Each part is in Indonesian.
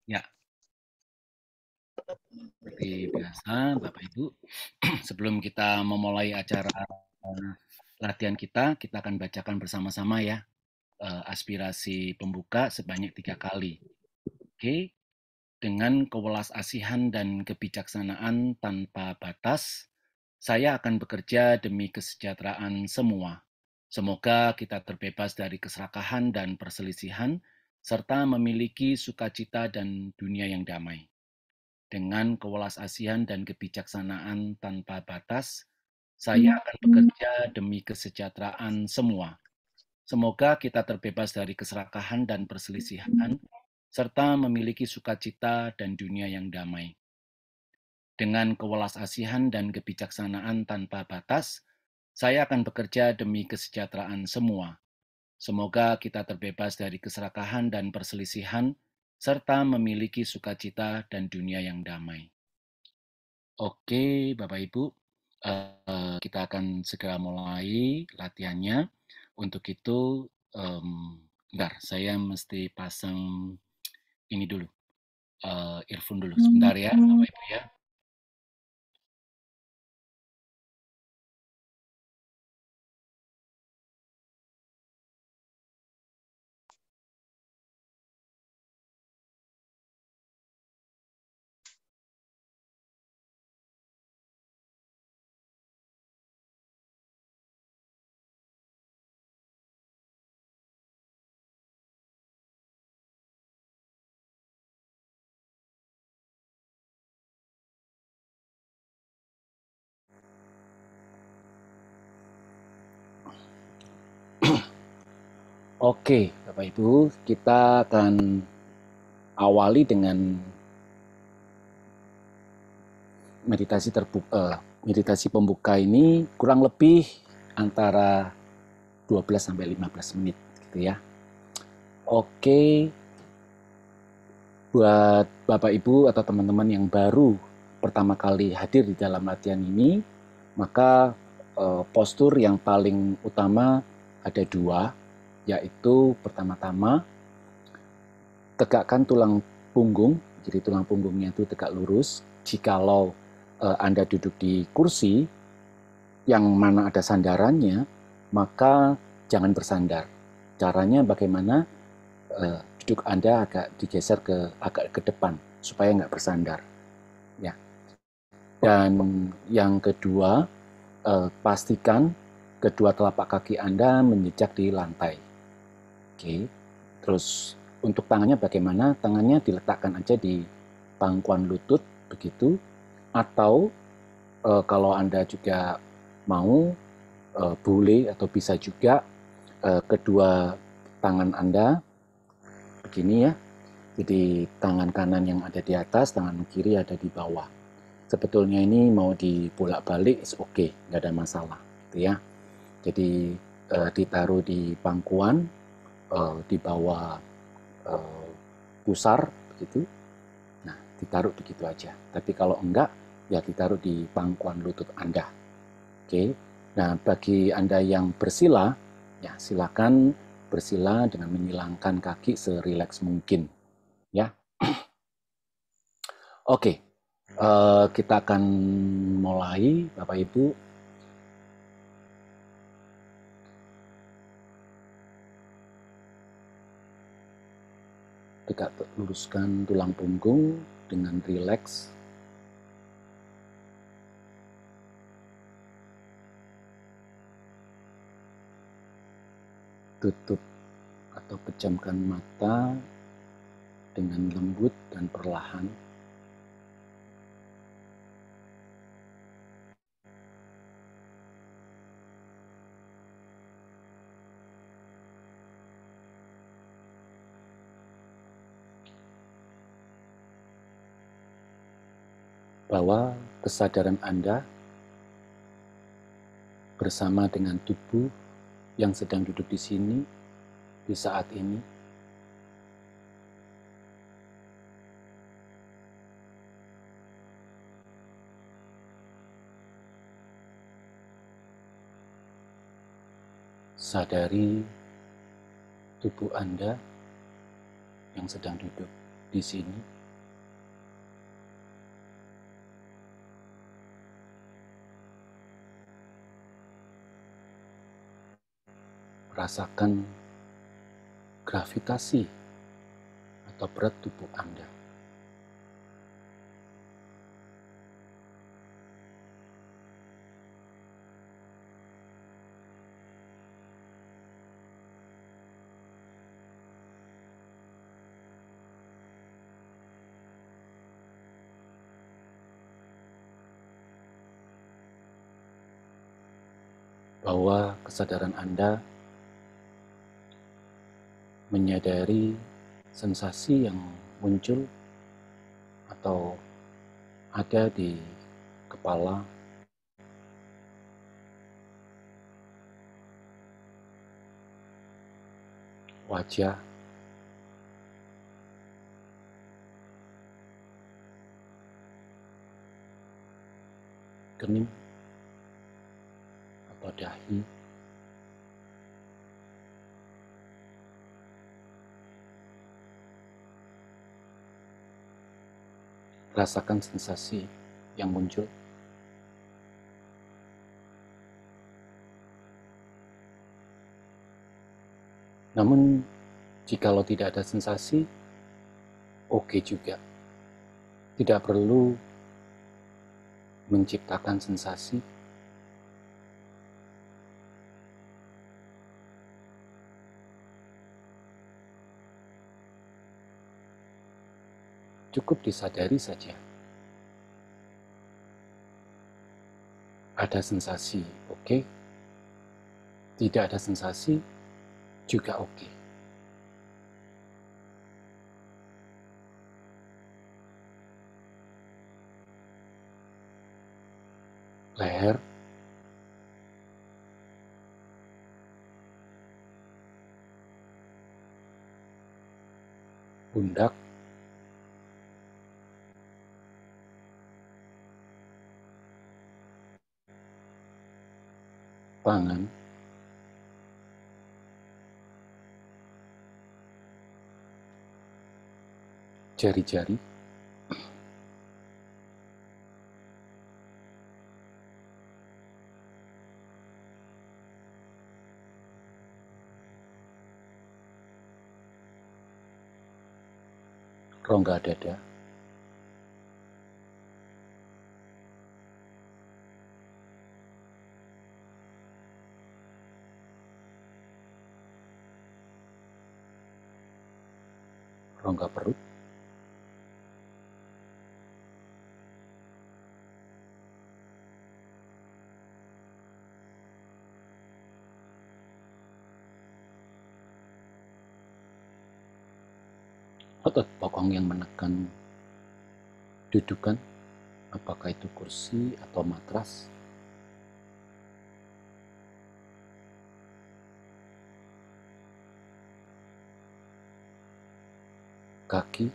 Ya, seperti biasa, Bapak Ibu, sebelum kita memulai acara latihan kita akan bacakan bersama-sama ya aspirasi pembuka sebanyak 3 kali. Oke, dengan kewelas asihan dan kebijaksanaan tanpa batas, saya akan bekerja demi kesejahteraan semua. Semoga kita terbebas dari keserakahan dan perselisihan, serta memiliki sukacita dan dunia yang damai. Dengan kewelasasian dan kebijaksanaan tanpa batas, saya akan bekerja demi kesejahteraan semua. Semoga kita terbebas dari keserakahan dan perselisihan, serta memiliki sukacita dan dunia yang damai. Dengan kewelasasian dan kebijaksanaan tanpa batas, saya akan bekerja demi kesejahteraan semua. Semoga kita terbebas dari keserakahan dan perselisihan, serta memiliki sukacita dan dunia yang damai. Oke, Bapak Ibu, kita akan segera mulai latihannya. Untuk itu, bentar, saya mesti pasang ini dulu, earphone dulu. Sebentar ya, Bapak Ibu ya. Oke, Bapak Ibu, kita akan awali dengan meditasi pembuka ini kurang lebih antara 12 sampai 15 menit gitu ya. Oke, buat Bapak Ibu atau teman-teman yang baru pertama kali hadir di dalam latihan ini, maka postur yang paling utama ada dua, yaitu pertama-tama tegakkan tulang punggung, jadi tulang punggungnya itu tegak lurus. Jikalau Anda duduk di kursi yang mana ada sandarannya, maka jangan bersandar. Caranya bagaimana? Duduk Anda agak digeser agak ke depan supaya nggak bersandar. Ya. Dan yang kedua, pastikan kedua telapak kaki Anda menjejak di lantai. Oke. Terus untuk tangannya bagaimana? Tangannya diletakkan aja di pangkuan lutut begitu, atau kalau Anda juga mau boleh atau bisa juga kedua tangan Anda begini ya. Jadi tangan kanan yang ada di atas, tangan kiri ada di bawah. Sebetulnya ini mau dibolak-balik, oke, nggak ada masalah, gitu ya. Jadi ditaruh di pangkuan, di bawah pusar, begitu. Nah, ditaruh begitu aja. Tapi kalau enggak, ya ditaruh di pangkuan lutut Anda. Oke. Nah, bagi Anda yang bersila, ya silakan bersila dengan menyilangkan kaki serileks mungkin, ya. Oke, kita akan mulai, Bapak Ibu. Tegak luruskan tulang punggung dengan rileks. Tutup atau pejamkan mata dengan lembut dan perlahan. Bawa kesadaran Anda bersama dengan tubuh yang sedang duduk di sini di saat ini. Sadari tubuh Anda yang sedang duduk di sini. Rasakan gravitasi atau berat tubuh Anda. Bahwa kesadaran Anda menyadari sensasi yang muncul atau ada di kepala, wajah, kening, atau dahi. Rasakan sensasi yang muncul. Namun, jikalau tidak ada sensasi, oke juga. Tidak perlu menciptakan sensasi. Cukup disadari saja. Ada sensasi, oke. Tidak ada sensasi, juga oke. Leher, pundak, tangan, jari-jari, rongga dada, rongga perut, otot bokong yang menekan dudukan, apakah itu kursi atau matras, kaki,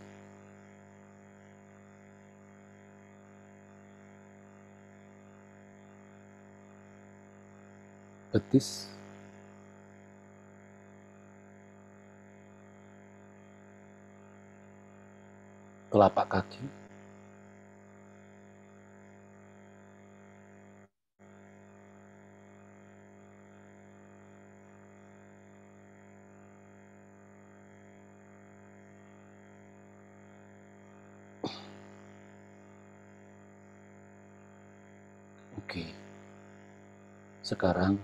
betis, telapak kaki, oke. Sekarang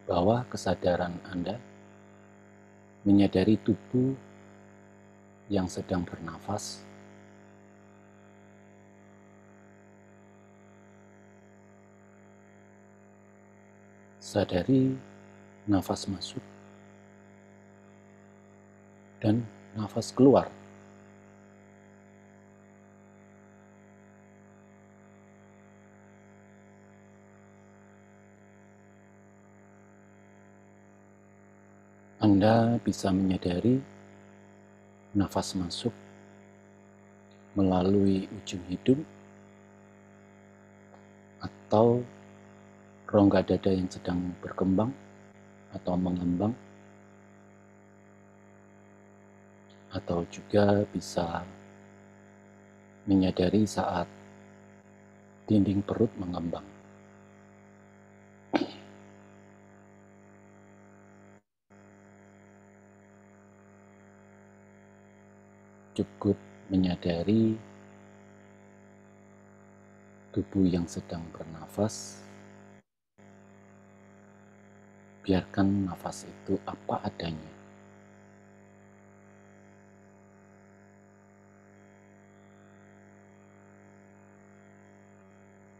bawa kesadaran Anda menyadari tubuh yang sedang bernafas. Sadari nafas masuk dan nafas keluar. Anda bisa menyadari nafas masuk melalui ujung hidung atau rongga dada yang sedang berkembang atau mengembang, atau juga bisa menyadari saat dinding perut mengembang. Cukup menyadari tubuh yang sedang bernafas. Biarkan nafas itu apa adanya.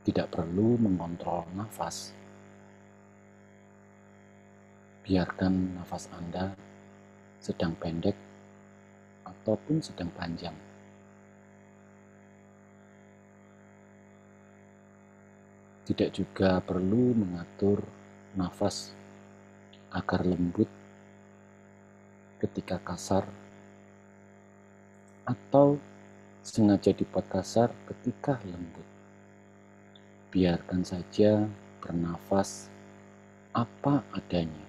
Tidak perlu mengontrol nafas. Biarkan nafas Anda sedang pendek ataupun sedang panjang. Tidak juga perlu mengatur nafas agar lembut ketika kasar atau sengaja dibuat kasar ketika lembut. Biarkan saja bernafas apa adanya.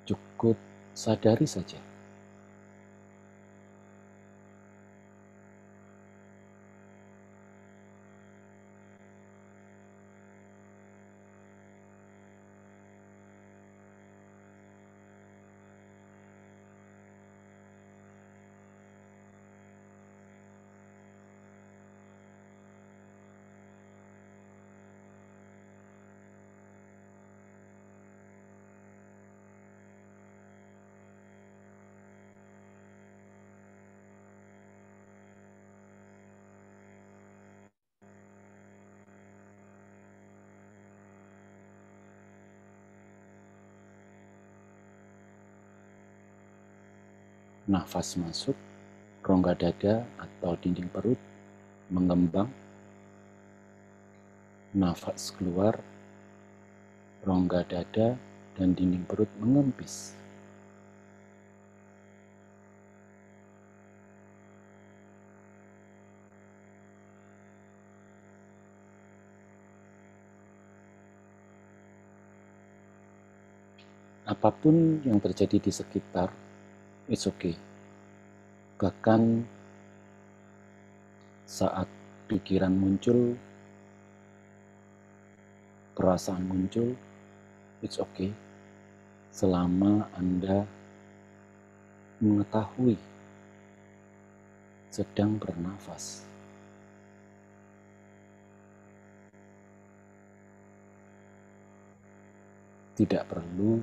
Cukup sadari saja. Nafas masuk, rongga dada atau dinding perut mengembang. Nafas keluar, rongga dada dan dinding perut mengempis. Apapun yang terjadi di sekitar, it's okay. Bahkan saat pikiran muncul, perasaan muncul, it's okay. Selama Anda mengetahui sedang bernafas. Tidak perlu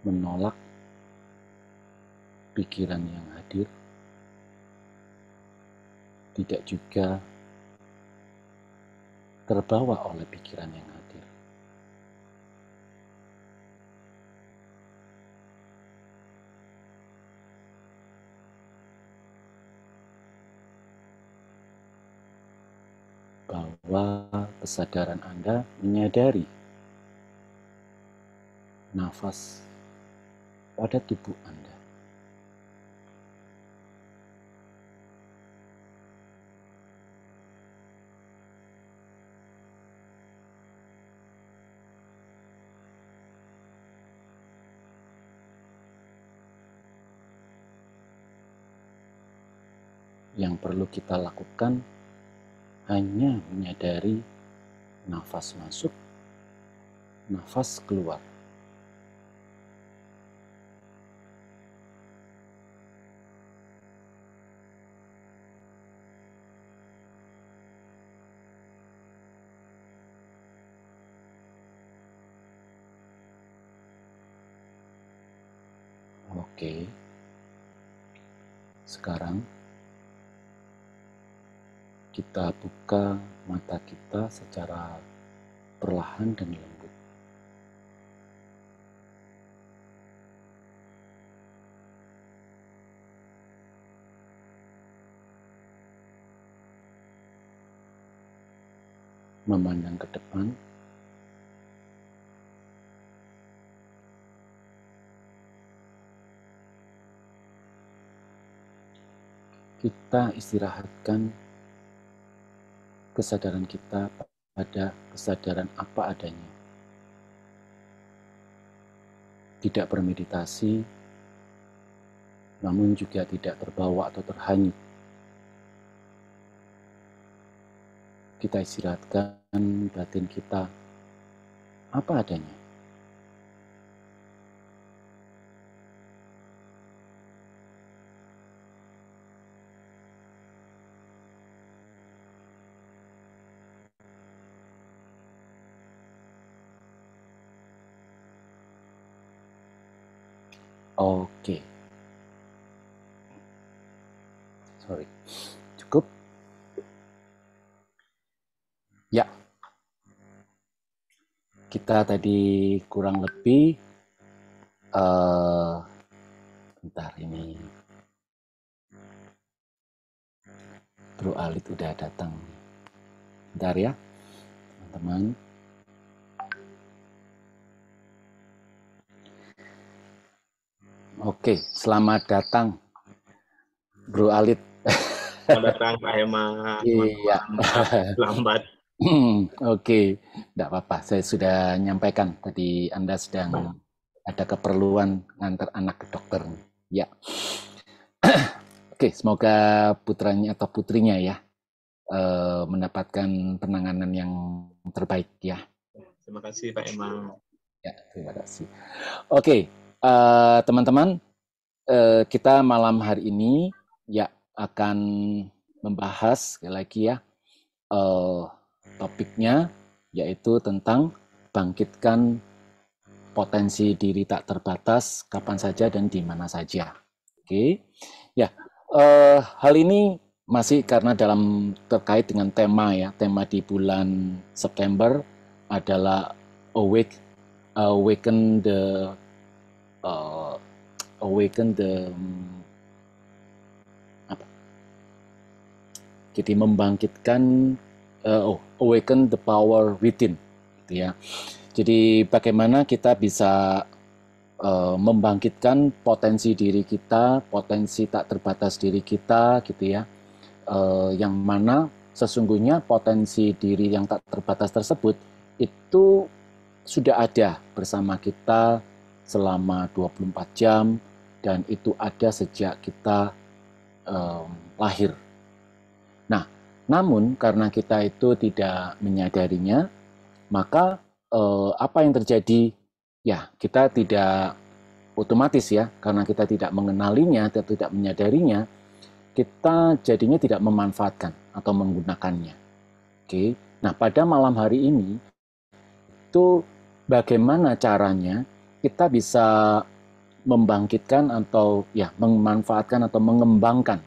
menolak pikiran yang hadir, tidak juga terbawa oleh pikiran yang hadir. Bahwa kesadaran Anda menyadari nafas pada tubuh Anda. Yang perlu kita lakukan hanya menyadari nafas masuk, nafas keluar. Oke, sekarang kita buka mata kita secara perlahan dan lembut. Memandang ke depan. Kita istirahatkan kesadaran kita pada kesadaran apa adanya. Tidak bermeditasi, namun juga tidak terbawa atau terhanyut. Kita istirahatkan batin kita apa adanya. Oke, sorry. Cukup? Ya, kita tadi kurang lebih bentar ini Bro Alit udah datang. Bentar ya, teman-teman. Oke, selamat datang Bro Alit. Selamat datang Pak Hema, Iya. lambat. Oke, tidak apa-apa. Saya sudah nyampaikan tadi Anda sedang ada keperluan ngantar anak ke dokter. Ya. Oke, semoga putranya atau putrinya ya mendapatkan penanganan yang terbaik ya. Terima kasih Pak Hema. Ya, terima kasih. Oke, teman-teman, kita malam hari ini ya akan membahas sekali lagi ya topiknya yaitu tentang bangkitkan potensi diri tak terbatas kapan saja dan di mana saja. Oke, ya hal ini masih karena terkait dengan tema ya, tema di bulan September adalah awaken the apa? Jadi membangkitkan awaken the power within, gitu ya. Jadi bagaimana kita bisa membangkitkan potensi diri kita, potensi tak terbatas diri kita, gitu ya. Yang mana sesungguhnya potensi diri yang tak terbatas tersebut itu sudah ada bersama kita selama 24 jam dan itu ada sejak kita lahir. Nah, namun karena kita itu tidak menyadarinya, maka apa yang terjadi? Ya, kita tidak otomatis ya, karena kita tidak mengenalinya, tidak menyadarinya, kita jadinya tidak memanfaatkan atau menggunakannya. Oke. Nah, pada malam hari ini itu bagaimana caranya kita bisa membangkitkan atau ya memanfaatkan atau mengembangkan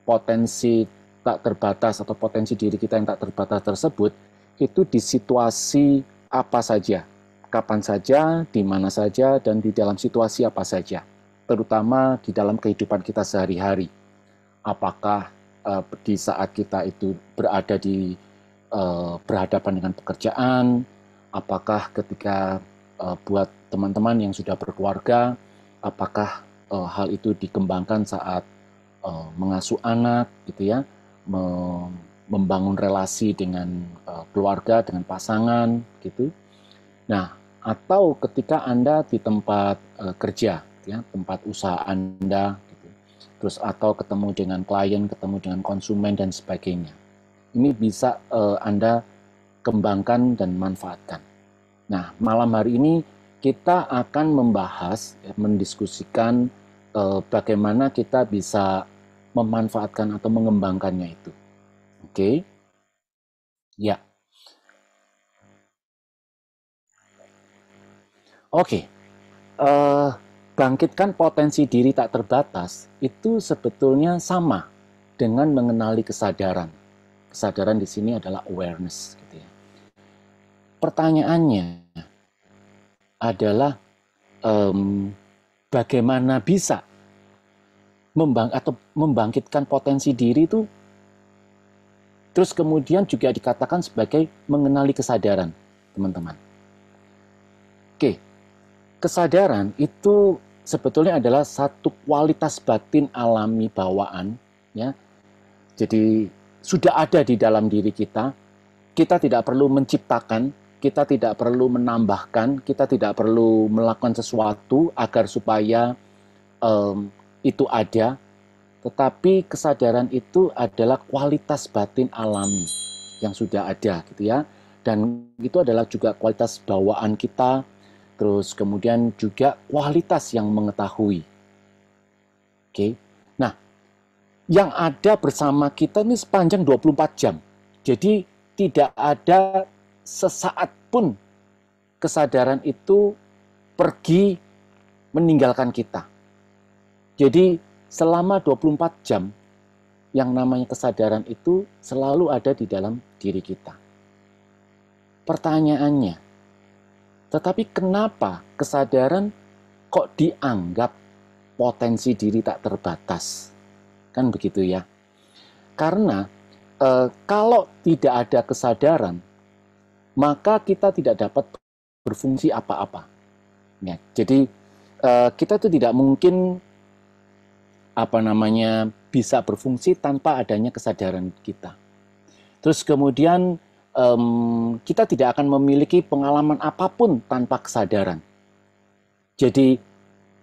potensi tak terbatas atau potensi diri kita yang tak terbatas tersebut itu di situasi apa saja, kapan saja, di mana saja, dan di dalam situasi apa saja, terutama di dalam kehidupan kita sehari-hari. Apakah di saat kita itu berada di berhadapan dengan pekerjaan, apakah ketika buat teman-teman yang sudah berkeluarga, apakah hal itu dikembangkan saat mengasuh anak, gitu ya, membangun relasi dengan keluarga, dengan pasangan, gitu. Nah, atau ketika Anda di tempat kerja, ya, tempat usaha Anda, gitu. Terus atau ketemu dengan klien, ketemu dengan konsumen dan sebagainya. Ini bisa Anda kembangkan dan manfaatkan. Nah, malam hari ini kita akan membahas, ya, mendiskusikan bagaimana kita bisa memanfaatkan atau mengembangkannya itu. Oke? Ya. Oke. Bangkitkan potensi diri tak terbatas itu sebetulnya sama dengan mengenali kesadaran. Kesadaran di sini adalah awareness, gitu ya. Pertanyaannya adalah bagaimana bisa membangkitkan potensi diri itu, terus kemudian juga dikatakan sebagai mengenali kesadaran, teman-teman. Oke, kesadaran itu sebetulnya adalah satu kualitas batin alami bawaan, ya. Jadi sudah ada di dalam diri kita. Kita tidak perlu menciptakan, kita tidak perlu menambahkan, kita tidak perlu melakukan sesuatu agar supaya itu ada, tetapi kesadaran itu adalah kualitas batin alami yang sudah ada, gitu ya. Dan itu adalah juga kualitas bawaan kita, terus kemudian juga kualitas yang mengetahui. Oke. Nah, yang ada bersama kita ini sepanjang 24 jam. Jadi tidak ada sesaat pun kesadaran itu pergi meninggalkan kita. Jadi selama 24 jam yang namanya kesadaran itu selalu ada di dalam diri kita. Pertanyaannya, tetapi kenapa kesadaran kok dianggap potensi diri tak terbatas? Kan begitu ya. Karena kalau tidak ada kesadaran, maka kita tidak dapat berfungsi apa-apa. Ya, jadi kita itu tidak mungkin bisa berfungsi tanpa adanya kesadaran kita. Terus kemudian kita tidak akan memiliki pengalaman apapun tanpa kesadaran. Jadi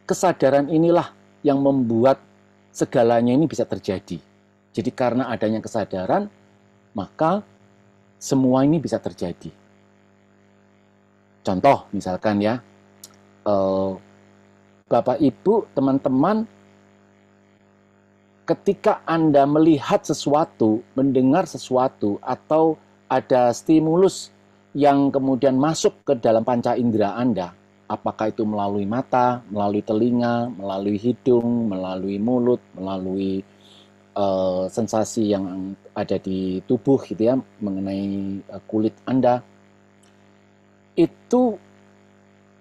kesadaran inilah yang membuat segalanya ini bisa terjadi. Jadi karena adanya kesadaran, maka semua ini bisa terjadi. Contoh misalkan ya, Bapak Ibu, teman-teman, ketika Anda melihat sesuatu, mendengar sesuatu, atau ada stimulus yang kemudian masuk ke dalam panca indera Anda, apakah itu melalui mata, melalui telinga, melalui hidung, melalui mulut, melalui sensasi yang ada di tubuh gitu ya, mengenai kulit Anda, itu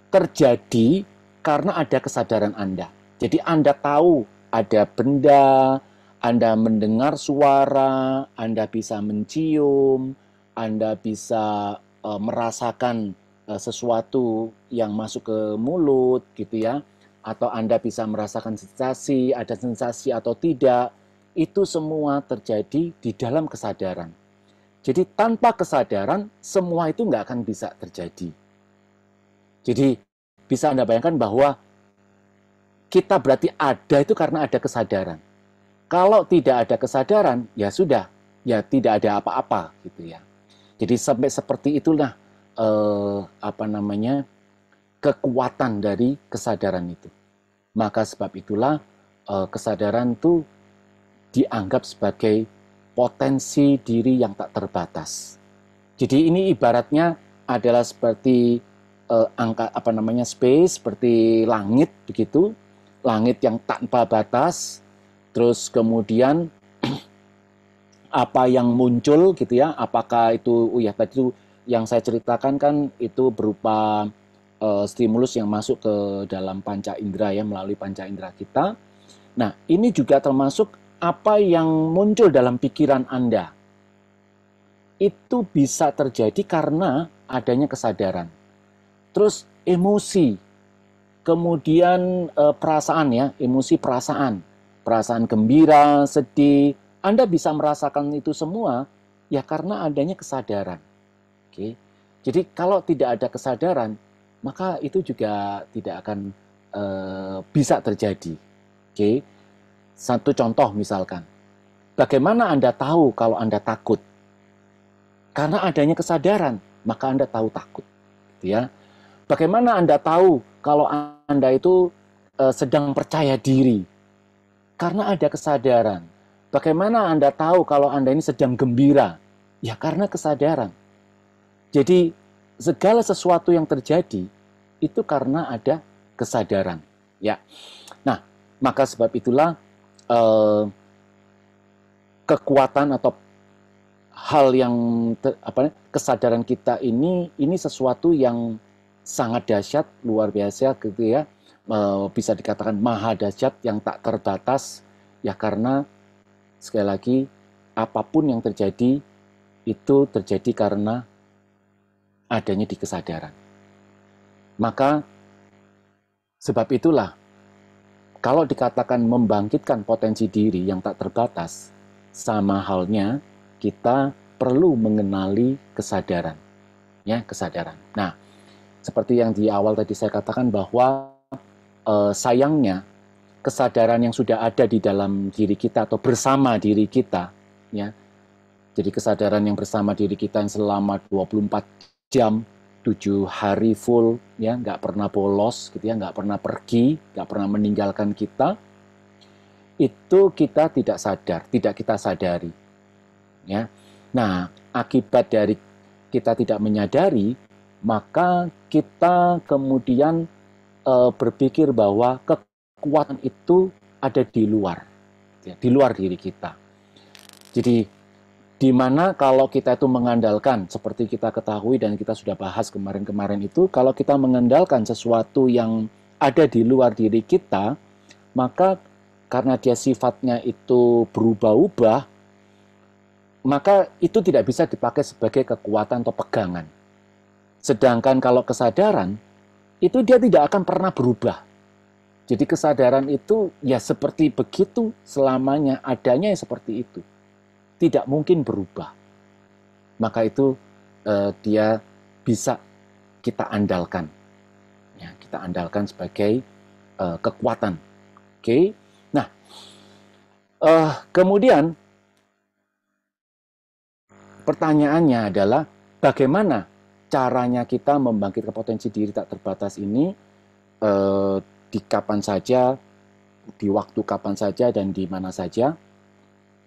terjadi karena ada kesadaran Anda. Jadi Anda tahu ada benda, Anda mendengar suara, Anda bisa mencium, Anda bisa merasakan sesuatu yang masuk ke mulut gitu ya, atau Anda bisa merasakan sensasi, ada sensasi atau tidak, itu semua terjadi di dalam kesadaran. Jadi tanpa kesadaran, semua itu nggak akan bisa terjadi. Jadi bisa Anda bayangkan bahwa kita berarti ada itu karena ada kesadaran. Kalau tidak ada kesadaran, ya sudah, ya tidak ada apa-apa gitu ya. Jadi sampai seperti itulah kekuatan dari kesadaran itu. Maka sebab itulah kesadaran itu dianggap sebagai potensi diri yang tak terbatas. Jadi ini ibaratnya adalah seperti space, seperti langit begitu, langit yang tanpa batas. Terus kemudian apa yang muncul gitu ya, apakah itu tadi itu yang saya ceritakan kan itu berupa stimulus yang masuk ke dalam panca indera ya, melalui panca indera kita. Nah, ini juga termasuk apa yang muncul dalam pikiran Anda. Itu bisa terjadi karena adanya kesadaran. Terus emosi, kemudian perasaan ya, emosi perasaan gembira, sedih, Anda bisa merasakan itu semua ya karena adanya kesadaran. Oke. Jadi kalau tidak ada kesadaran, maka itu juga tidak akan bisa terjadi. Oke. Satu contoh misalkan, bagaimana Anda tahu kalau Anda takut? Karena adanya kesadaran, maka Anda tahu takut. Gitu ya. Bagaimana Anda tahu kalau Anda itu sedang percaya diri? Karena ada kesadaran. Bagaimana Anda tahu kalau Anda ini sedang gembira? Ya karena kesadaran. Jadi segala sesuatu yang terjadi itu karena ada kesadaran. Ya. Nah, maka sebab itulah kekuatan atau hal yang kesadaran kita ini sesuatu yang sangat dahsyat, luar biasa gitu ya, bisa dikatakan maha dahsyat yang tak terbatas ya, karena sekali lagi apapun yang terjadi itu terjadi karena adanya di kesadaran. Maka sebab itulah kalau dikatakan membangkitkan potensi diri yang tak terbatas, sama halnya kita perlu mengenali kesadaran. Ya, kesadaran. Nah, seperti yang di awal tadi saya katakan bahwa sayangnya kesadaran yang sudah ada di dalam diri kita atau bersama diri kita, ya. Jadi kesadaran yang bersama diri kita yang selama 24 jam, 7 hari full, ya, nggak pernah bolos, gitu ya, nggak pernah pergi, nggak pernah meninggalkan kita, itu kita tidak sadar, tidak kita sadari. Ya. Nah, akibat dari kita tidak menyadari, maka kita kemudian berpikir bahwa kekuatan itu ada di luar, ya, di luar diri kita. Jadi di mana kalau kita itu mengandalkan, seperti kita ketahui dan kita sudah bahas kemarin-kemarin itu, kalau kita mengandalkan sesuatu yang ada di luar diri kita, maka karena dia sifatnya itu berubah-ubah, maka itu tidak bisa dipakai sebagai kekuatan atau pegangan. Sedangkan kalau kesadaran, itu dia tidak akan pernah berubah. Jadi kesadaran itu ya seperti begitu selamanya, adanya seperti itu. Tidak mungkin berubah. Maka itu dia bisa kita andalkan. Ya, kita andalkan sebagai kekuatan. Oke. Nah, kemudian pertanyaannya adalah bagaimana caranya kita membangkitkan potensi diri tak terbatas ini di kapan saja, di waktu kapan saja, dan di mana saja.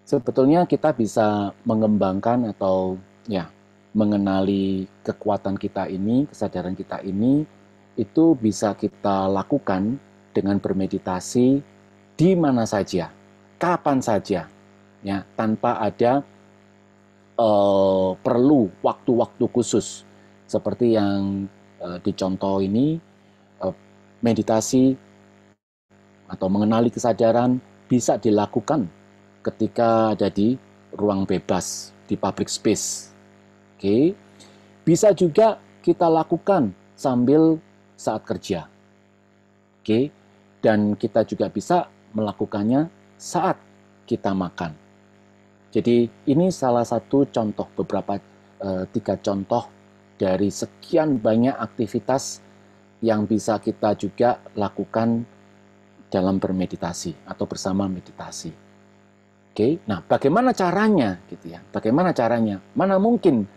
Sebetulnya kita bisa mengembangkan atau ya mengenali kekuatan kita ini, kesadaran kita ini, itu bisa kita lakukan dengan bermeditasi di mana saja, kapan saja, ya, tanpa ada perlu waktu-waktu khusus seperti yang dicontoh ini. Meditasi atau mengenali kesadaran bisa dilakukan ketika ada di ruang bebas, di public space. Oke. Bisa juga kita lakukan sambil saat kerja. Oke. Dan kita juga bisa melakukannya saat kita makan. Jadi ini salah satu contoh, beberapa 3 contoh dari sekian banyak aktivitas yang bisa kita juga lakukan dalam bermeditasi atau bersama meditasi. Oke, nah bagaimana caranya gitu ya? Bagaimana caranya? Mana mungkin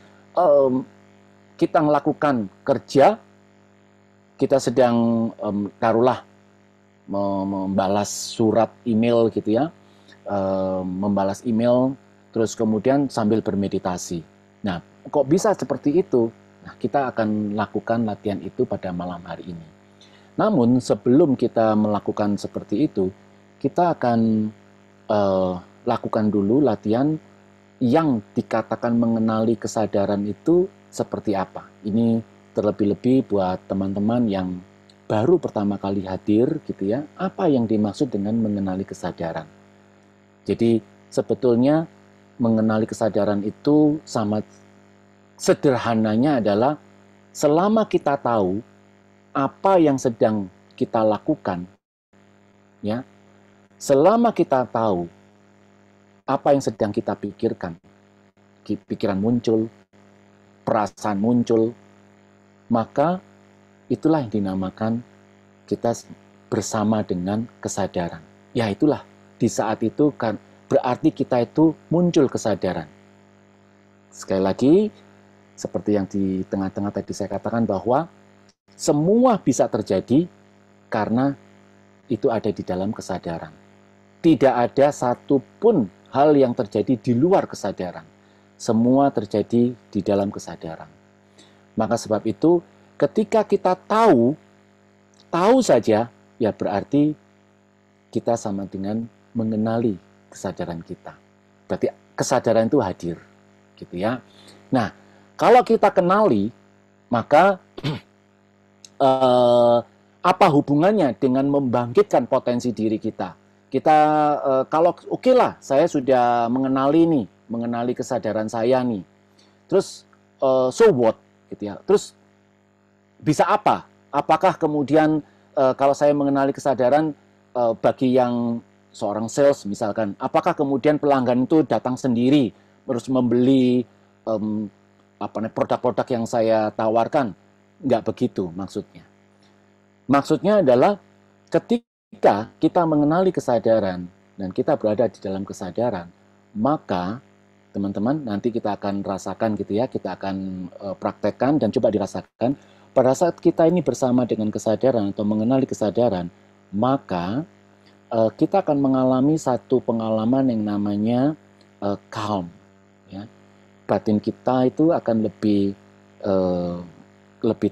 kita melakukan kerja, kita sedang taruhlah membalas surat email gitu ya, membalas email, terus kemudian sambil bermeditasi. Nah, kok bisa seperti itu? Nah, kita akan lakukan latihan itu pada malam hari ini. Namun, sebelum kita melakukan seperti itu, kita akan lakukan dulu latihan yang dikatakan mengenali kesadaran itu seperti apa. Ini terlebih-lebih buat teman-teman yang baru pertama kali hadir, gitu ya. Apa yang dimaksud dengan mengenali kesadaran? Jadi, sebetulnya mengenali kesadaran itu sama sederhananya adalah selama kita tahu apa yang sedang kita lakukan, ya, selama kita tahu apa yang sedang kita pikirkan, pikiran muncul, perasaan muncul, maka itulah yang dinamakan kita bersama dengan kesadaran. Ya itulah, di saat itu kan berarti kita itu muncul kesadaran. Sekali lagi, seperti yang di tengah-tengah tadi saya katakan bahwa semua bisa terjadi karena itu ada di dalam kesadaran. Tidak ada satupun hal yang terjadi di luar kesadaran. Semua terjadi di dalam kesadaran. Maka sebab itu, ketika kita tahu saja, ya berarti kita sama dengan mengenali kesadaran kita. Berarti kesadaran itu hadir, gitu ya. Nah, kalau kita kenali, maka apa hubungannya dengan membangkitkan potensi diri kita? Kita kalau oke lah, saya sudah mengenali kesadaran saya nih. Terus so what, gitu ya. Terus bisa apa? Apakah kemudian kalau saya mengenali kesadaran bagi yang seorang sales misalkan, apakah kemudian pelanggan itu datang sendiri terus membeli produk-produk yang saya tawarkan? Nggak begitu maksudnya. Maksudnya adalah ketika kita mengenali kesadaran dan kita berada di dalam kesadaran, maka teman-teman nanti kita akan rasakan gitu ya, kita akan praktekkan dan coba dirasakan pada saat kita ini bersama dengan kesadaran atau mengenali kesadaran, maka kita akan mengalami satu pengalaman yang namanya calm. Ya. Batin kita itu akan lebih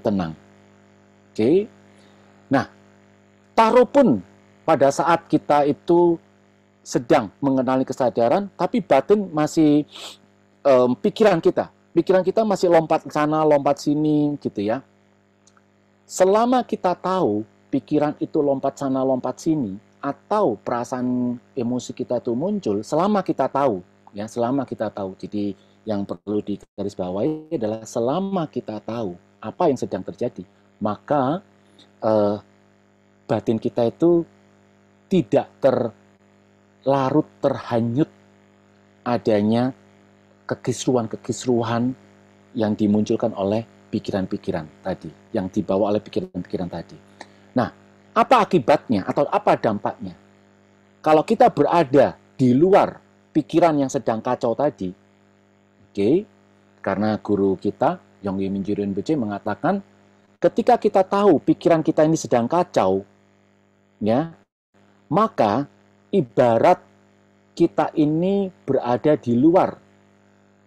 tenang. Oke. Nah, taruh pun pada saat kita itu sedang mengenali kesadaran, tapi batin masih pikiran kita masih lompat sana, lompat sini, gitu ya. Selama kita tahu pikiran itu lompat sana, lompat sini, atau perasaan emosi kita itu muncul, selama kita tahu, ya, selama kita tahu. Jadi yang perlu digarisbawahi adalah selama kita tahu apa yang sedang terjadi, maka batin kita itu tidak terlarut, terhanyut adanya kekisruhan-kekisruhan yang dimunculkan oleh pikiran-pikiran tadi, yang dibawa oleh pikiran-pikiran tadi. Nah, apa akibatnya atau apa dampaknya? Kalau kita berada di luar pikiran yang sedang kacau tadi, oke, karena guru kita, Yonggi Minjiro Rinpoche, mengatakan, ketika kita tahu pikiran kita ini sedang kacau, ya, maka ibarat kita ini berada di luar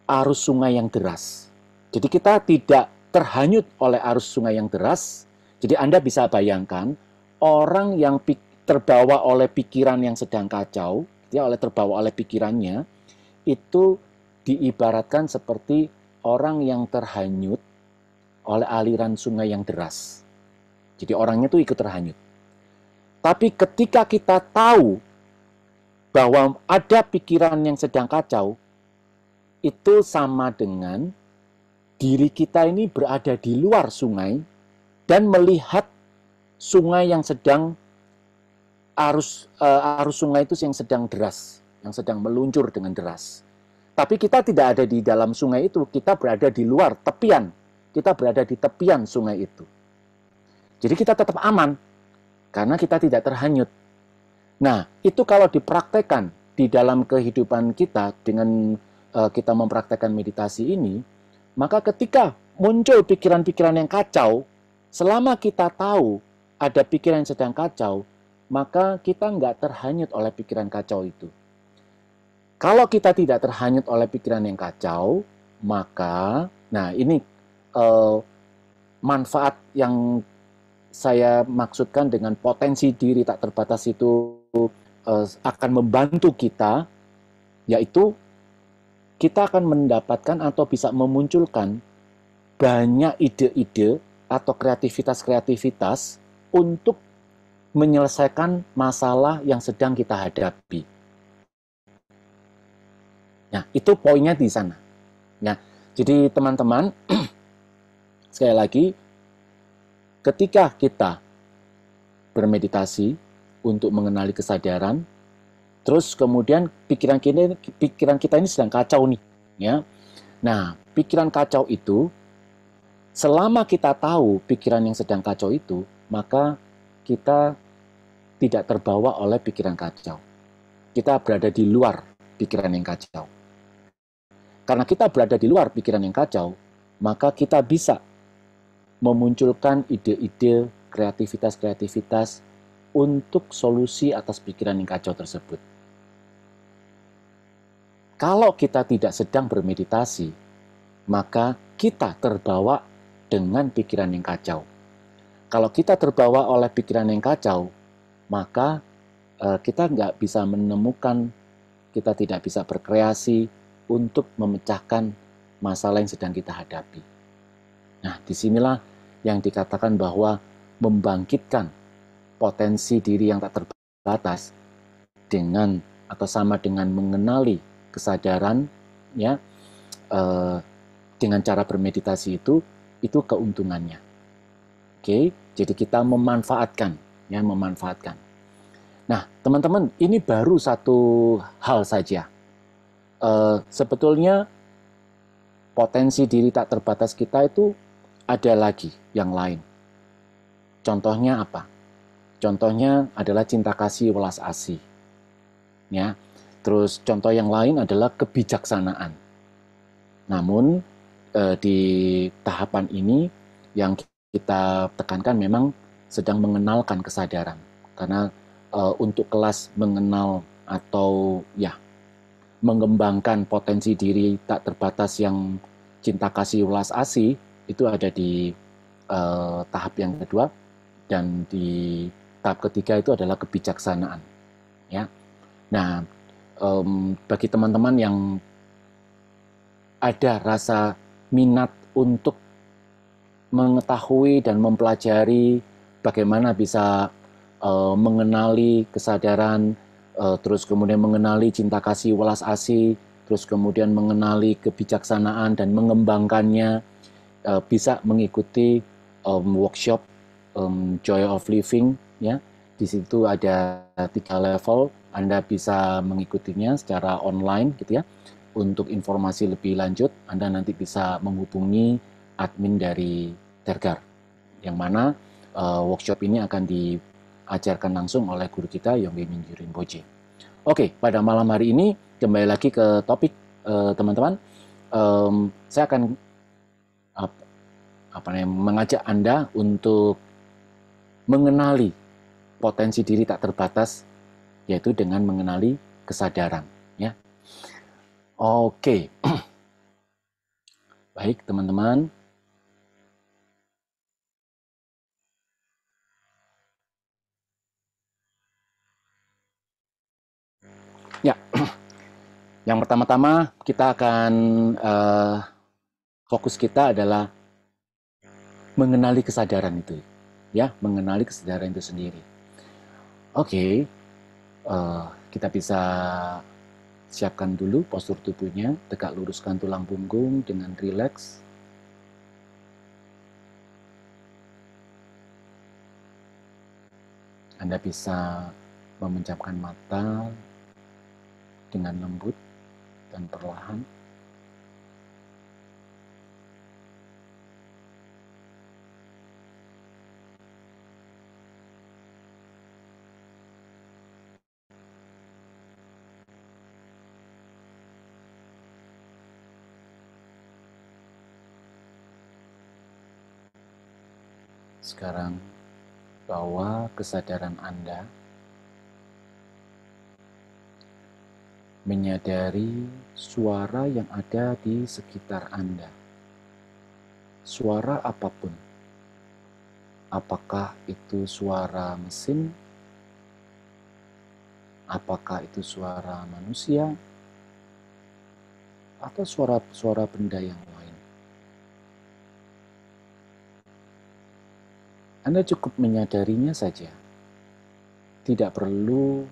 arus sungai yang deras. Jadi kita tidak terhanyut oleh arus sungai yang deras. Jadi Anda bisa bayangkan orang yang terbawa oleh pikiran yang sedang kacau, ya, terbawa oleh pikirannya, itu diibaratkan seperti orang yang terhanyut oleh aliran sungai yang deras. Jadi orangnya itu ikut terhanyut. Tapi ketika kita tahu bahwa ada pikiran yang sedang kacau, itu sama dengan diri kita ini berada di luar sungai dan melihat sungai yang sedang arus sungai itu yang sedang deras, yang sedang meluncur dengan deras. Tapi kita tidak ada di dalam sungai itu, kita berada di luar tepian, kita berada di tepian sungai itu. Jadi kita tetap aman karena kita tidak terhanyut. Nah, itu kalau dipraktekkan di dalam kehidupan kita dengan kita mempraktekkan meditasi ini, maka ketika muncul pikiran-pikiran yang kacau, selama kita tahu ada pikiran yang sedang kacau, maka kita nggak terhanyut oleh pikiran kacau itu. Kalau kita tidak terhanyut oleh pikiran yang kacau, maka, nah ini manfaat yang saya maksudkan dengan potensi diri tak terbatas itu akan membantu kita, yaitu kita akan mendapatkan atau bisa memunculkan banyak ide-ide atau kreativitas-kreativitas untuk menyelesaikan masalah yang sedang kita hadapi. Nah, itu poinnya di sana. Nah, jadi teman-teman, sekali lagi, ketika kita bermeditasi untuk mengenali kesadaran, terus kemudian pikiran kita ini sedang kacau nih, ya. Nah, pikiran kacau itu, selama kita tahu pikiran yang sedang kacau itu, maka kita tidak terbawa oleh pikiran kacau. Kita berada di luar pikiran yang kacau. Karena kita berada di luar pikiran yang kacau, maka kita bisa memunculkan ide-ide, kreativitas-kreativitas untuk solusi atas pikiran yang kacau tersebut. Kalau kita tidak sedang bermeditasi, maka kita terbawa dengan pikiran yang kacau. Kalau kita terbawa oleh pikiran yang kacau, maka kita nggak bisa menemukan, kita tidak bisa berkreasi untuk memecahkan masalah yang sedang kita hadapi. Nah, disinilah yang dikatakan bahwa membangkitkan potensi diri yang tak terbatas dengan atau sama dengan mengenali kesadaran, ya, dengan cara bermeditasi itu keuntungannya. Oke, jadi kita memanfaatkan, ya, memanfaatkan. Nah, teman-teman, ini baru satu hal saja. Sebetulnya potensi diri tak terbatas kita itu ada lagi yang lain. Contohnya apa? Contohnya adalah cinta kasih, welas asih. Ya. Terus contoh yang lain adalah kebijaksanaan. Namun di tahapan ini yang kita tekankan memang sedang mengenalkan kesadaran. Karena untuk kelas mengenal atau ya mengembangkan potensi diri tak terbatas yang cinta kasih, welas asih itu ada di tahap yang kedua, dan di tahap ketiga itu adalah kebijaksanaan. Ya, nah bagi teman-teman yang ada rasa minat untuk mengetahui dan mempelajari bagaimana bisa mengenali kesadaran, terus kemudian mengenali cinta kasih, welas asih, terus kemudian mengenali kebijaksanaan dan mengembangkannya, bisa mengikuti workshop Joy of Living, ya. Di situ ada 3 level, Anda bisa mengikutinya secara online gitu ya. Untuk informasi lebih lanjut, Anda nanti bisa menghubungi admin dari Tergar, yang mana workshop ini akan diajarkan langsung oleh guru kita Yonggi Mingyur Rinpoche. Oke, pada malam hari ini kembali lagi ke topik, teman-teman. Saya akan mengajak Anda untuk mengenali potensi diri tak terbatas, yaitu dengan mengenali kesadaran. Ya, oke. Baik, teman-teman. Ya, yang pertama-tama kita akan fokus kita adalah mengenali kesadaran itu, ya, mengenali kesadaran itu sendiri. Oke, kita bisa siapkan dulu postur tubuhnya, tegak luruskan tulang punggung dengan rileks. Anda bisa memejamkan mata dengan lembut dan perlahan. Sekarang bawa kesadaran Anda menyadari suara yang ada di sekitar Anda. Suara apapun. Apakah itu suara mesin? Apakah itu suara manusia? Atau suara-suara benda yang lain? Anda cukup menyadarinya saja. Tidak perlu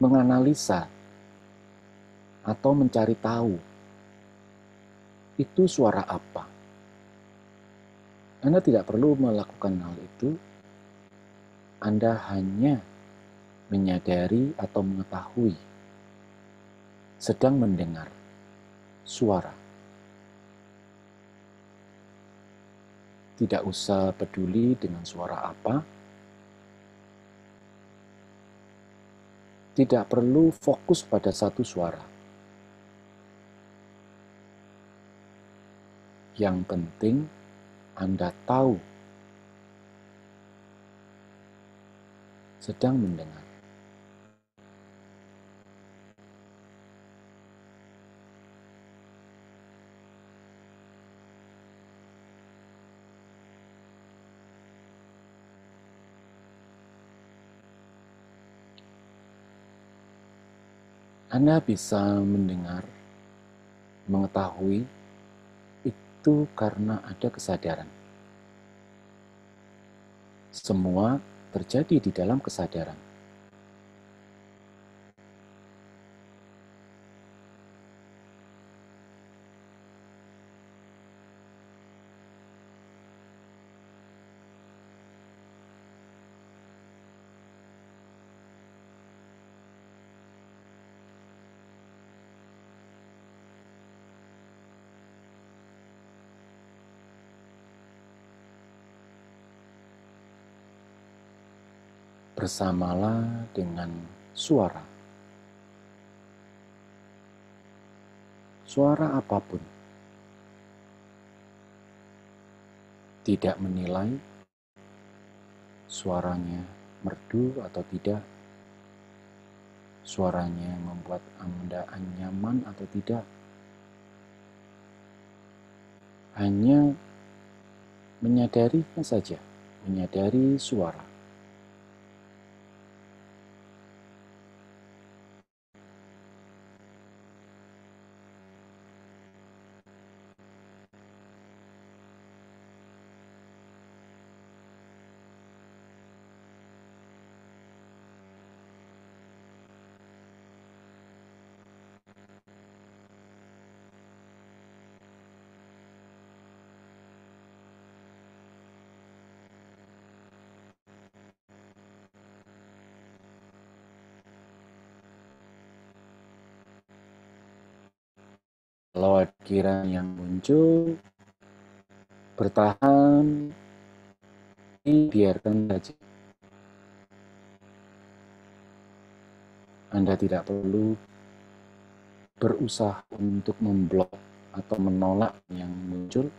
menganalisa atau mencari tahu itu suara apa. Anda tidak perlu melakukan hal itu. Anda hanya menyadari atau mengetahui, sedang mendengar suara. Tidak usah peduli dengan suara apa. Tidak perlu fokus pada satu suara. Yang penting Anda tahu, sedang mendengar. Anda bisa mendengar, mengetahui, itu karena ada kesadaran. Semua terjadi di dalam kesadaran. Bersamalah dengan suara. Suara apapun. Tidak menilai suaranya merdu atau tidak. Suaranya membuat Anda nyaman atau tidak. Hanya menyadarinya saja, menyadari suara. Kalau ada pikiran yang muncul, bertahan, biarkan saja. Anda tidak perlu berusaha untuk memblok atau menolak yang muncul.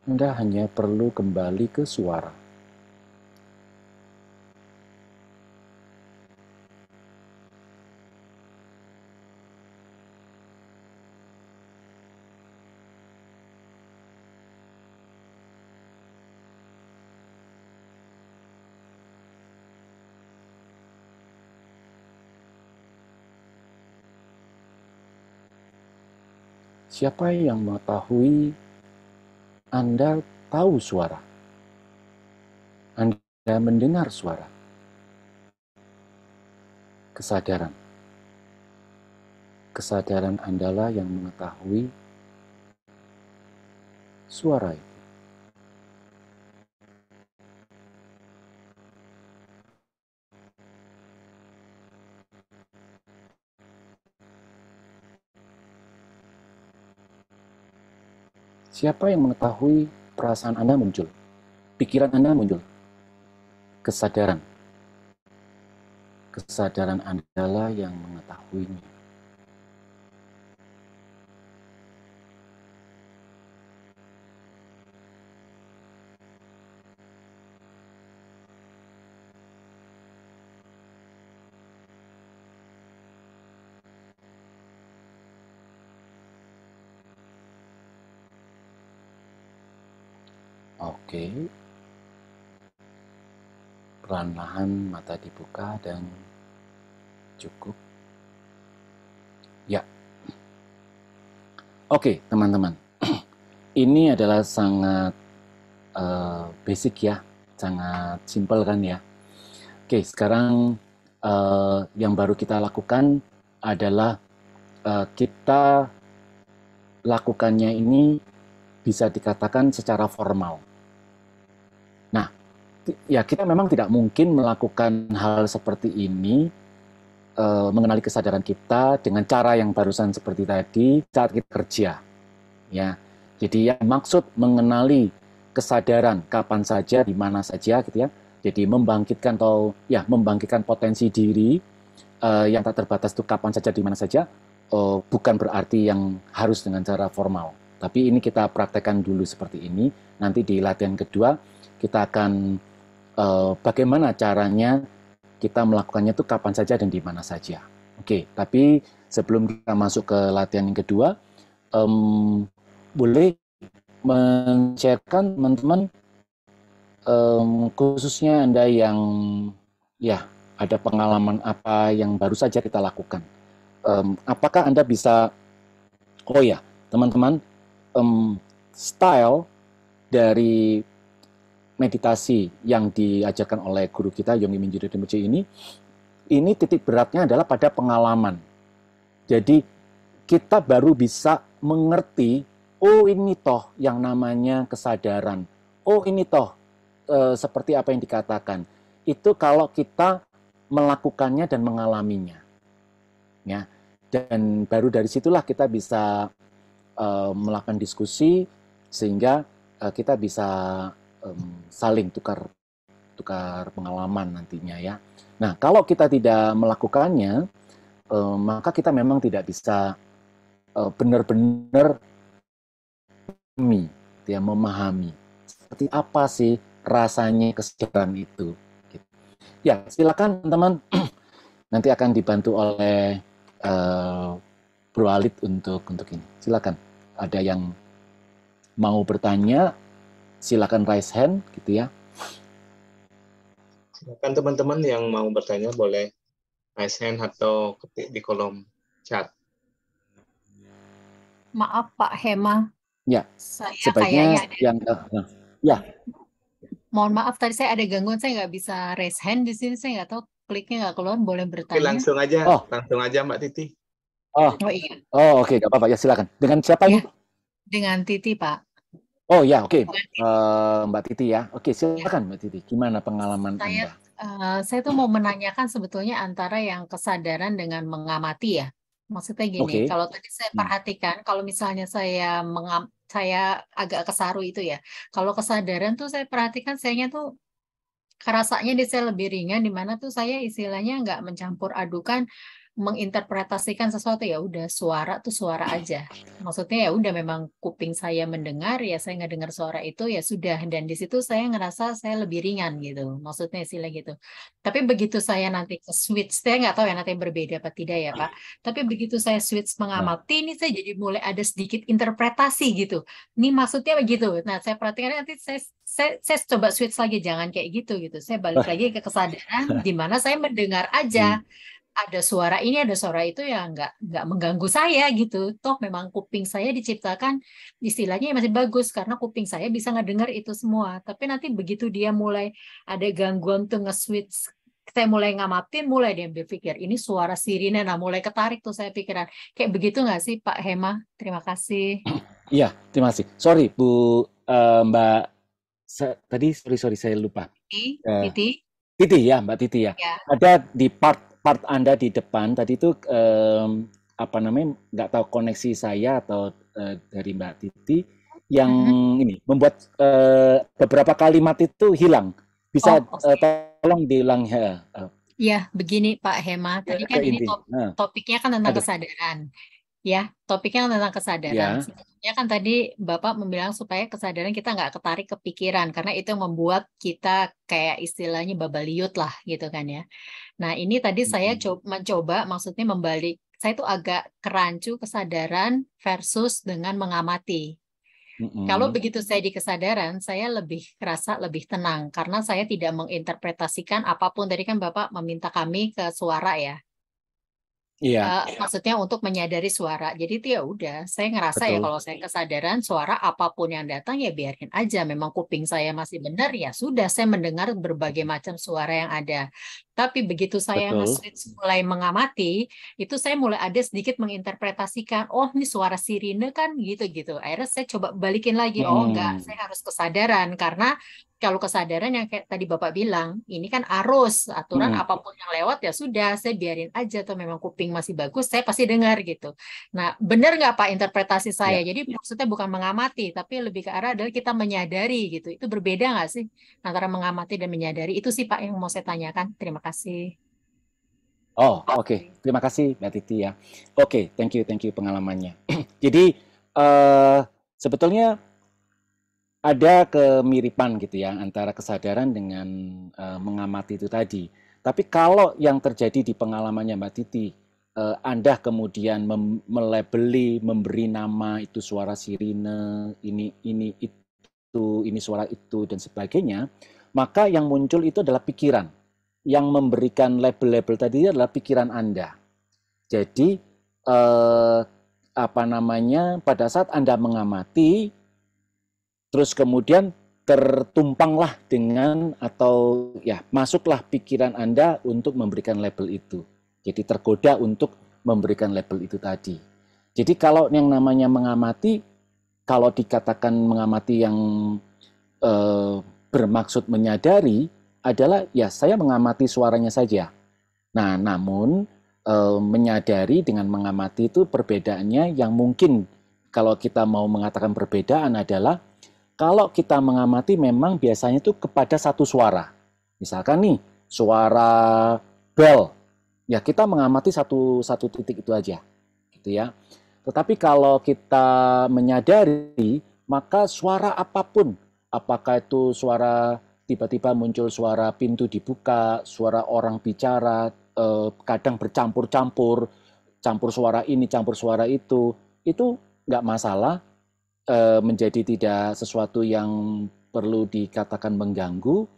Anda hanya perlu kembali ke suara. Siapa yang mengetahui Anda tahu suara? Anda mendengar suara. Kesadaran. Kesadaran Anda yang mengetahui suara itu. Siapa yang mengetahui perasaan Anda muncul? Pikiran Anda muncul? Kesadaran. Kesadaran Anda yang mengetahuinya. Oke. Perlahan-lahan mata dibuka dan cukup. Ya. Oke, teman-teman. Ini adalah sangat basic ya. Sangat simpel kan ya. Oke, sekarang yang baru kita lakukan adalah kita lakukannya ini bisa dikatakan secara formal. Nah, ya kita memang tidak mungkin melakukan hal seperti ini, mengenali kesadaran kita dengan cara yang barusan seperti tadi saat kita kerja. Ya, jadi yang maksud mengenali kesadaran kapan saja, di mana saja, gitu ya. Jadi membangkitkan membangkitkan potensi diri yang tak terbatas itu kapan saja, di mana saja, bukan berarti yang harus dengan cara formal. Tapi ini kita praktekkan dulu seperti ini. Nanti di latihan kedua kita akan bagaimana caranya kita melakukannya itu kapan saja dan di mana saja. Oke, tapi sebelum kita masuk ke latihan yang kedua, boleh men-sharekan teman-teman, khususnya Anda yang ya ada pengalaman apa yang baru saja kita lakukan. Apakah Anda bisa, oh ya teman-teman, style dari meditasi yang diajarkan oleh guru kita Yonggi Mingyur Rinpoche ini titik beratnya adalah pada pengalaman. Jadi kita baru bisa mengerti, oh ini toh yang namanya kesadaran. Oh ini toh seperti apa yang dikatakan. Itu kalau kita melakukannya dan mengalaminya. Ya. Dan baru dari situlah kita bisa melakukan diskusi sehingga kita bisa saling tukar pengalaman nantinya ya. Nah, kalau kita tidak melakukannya, maka kita memang tidak bisa benar-benar memahami seperti apa sih rasanya kesadaran itu. Ya, silakan teman-teman. Nanti akan dibantu oleh Bro Alit untuk ini. Silakan. Ada yang mau bertanya, silakan raise hand gitu ya. Silakan teman-teman yang mau bertanya boleh raise hand atau ketik di kolom chat. Maaf Pak Hema. Ya. Saya sebaiknya yang ya. Mohon maaf tadi saya ada gangguan, saya nggak bisa raise hand di sini, saya nggak tahu kliknya nggak keluar, boleh bertanya. Oke, langsung aja Mbak Titi. Oh iya. Oh oke, nggak apa-apa ya, silakan. Dengan siapa ini? Dengan Titi Pak. Oh ya, oke. Mbak Titi ya. Oke, silakan Mbak Titi. Gimana pengalaman Anda? Saya tuh mau menanyakan sebetulnya antara yang kesadaran dengan mengamati ya. Maksudnya gini, Oke. kalau tadi saya Hmm. perhatikan, kalau misalnya saya agak kesaru itu ya. Kalau kesadaran tuh saya perhatikan sayanya tuh rasanya di saya lebih ringan, di mana tuh saya istilahnya nggak mencampur adukan, menginterpretasikan sesuatu, ya udah suara tuh suara aja. Maksudnya ya udah memang kuping saya mendengar, ya saya nggak dengar suara itu ya sudah. Dan di situ saya ngerasa saya lebih ringan gitu. Maksudnya istilah gitu. Tapi begitu saya nanti ke switch, saya nggak tahu ya nanti berbeda apa tidak ya Pak. Tapi begitu saya switch Ya. mengamati, ini saya jadi mulai ada sedikit interpretasi gitu. Ini maksudnya begitu. Nah, saya perhatikan nanti saya coba switch lagi, jangan kayak gitu. Saya balik lagi ke kesadaran di mana saya mendengar Hmm. aja ada suara ini, ada suara itu, ya nggak mengganggu saya gitu. Toh memang kuping saya diciptakan istilahnya masih bagus karena kuping saya bisa ngedengar itu semua. Tapi nanti begitu dia mulai ada gangguan tuh nge-switch, saya mulai ngamatin, mulai dia berpikir ini suara sirine. Nah, mulai ketarik tuh saya pikiran. Kayak begitu nggak sih Pak Hema? Terima kasih. Iya, terima kasih. Sorry, Bu Mbak. Tadi sorry saya lupa. Titi, Titi ya, Mbak Titi ya. ya. Ada di part Anda di depan tadi itu apa namanya, nggak tahu koneksi saya atau dari Mbak Titi yang ini membuat beberapa kalimat itu hilang. Bisa Oh, oke. tolong diulang ya, Ya, begini Pak Hema. Tadi ke kan ini inti. Nah, topiknya kan tentang aduh, kesadaran. Ya, topiknya kan tentang kesadaran. ya. Sebetulnya kan tadi Bapak membilang supaya kesadaran kita nggak ketarik ke pikiran, karena itu yang membuat kita kayak istilahnya babaliut lah gitu kan ya. Nah, ini tadi saya mencoba maksudnya membalik. Saya tuh agak kerancu kesadaran versus dengan mengamati. Kalau Mm-mm. begitu saya di kesadaran, saya lebih kerasa lebih tenang karena saya tidak menginterpretasikan apapun. Tadi kan Bapak meminta kami ke suara ya. Iya, Maksudnya untuk menyadari suara. Jadi itu ya udah, saya ngerasa ya betul, kalau saya kesadaran suara apapun yang datang ya biarin aja. Memang kuping saya masih benar ya sudah, saya mendengar berbagai macam suara yang ada. Tapi begitu saya betul. nge-switch mulai mengamati, itu saya mulai ada sedikit menginterpretasikan, oh ini suara sirine kan gitu-gitu. Akhirnya saya coba balikin lagi, oh enggak, Mm. saya harus kesadaran karena kalau kesadaran yang kayak tadi Bapak bilang, ini kan arus, aturan Mm-mm. apapun yang lewat ya sudah, saya biarin aja tuh memang kuping masih bagus, saya pasti dengar gitu. Nah, benar nggak Pak interpretasi saya? Ya. Jadi maksudnya bukan mengamati, tapi lebih ke arah adalah kita menyadari gitu. Itu berbeda nggak sih antara mengamati dan menyadari? Itu sih Pak yang mau saya tanyakan. Terima kasih. Oh, oke. Terima kasih Mbak Titi ya. Oke, thank you pengalamannya. Jadi sebetulnya ada kemiripan gitu ya antara kesadaran dengan mengamati itu tadi. Tapi kalau yang terjadi di pengalamannya Mbak Titi, Anda kemudian melabeli, memberi nama itu suara sirine, ini itu, ini suara itu dan sebagainya, maka yang muncul itu adalah pikiran. Yang memberikan label-label tadi adalah pikiran Anda. Jadi apa namanya, pada saat Anda mengamati, terus kemudian tertumpanglah dengan atau ya masuklah pikiran Anda untuk memberikan label itu. Jadi tergoda untuk memberikan label itu tadi. Jadi kalau yang namanya mengamati, kalau dikatakan mengamati yang bermaksud menyadari adalah ya saya mengamati suaranya saja. Nah, namun menyadari dengan mengamati itu perbedaannya yang mungkin kalau kita mau mengatakan perbedaan adalah kalau kita mengamati memang biasanya itu kepada satu suara. Misalkan nih, suara bel. Ya kita mengamati satu titik itu aja. Gitu ya. Tetapi kalau kita menyadari, maka suara apapun, apakah itu suara tiba-tiba muncul suara pintu dibuka, suara orang bicara, kadang bercampur-campur, campur suara ini, campur suara itu nggak masalah, menjadi tidak sesuatu yang perlu dikatakan mengganggu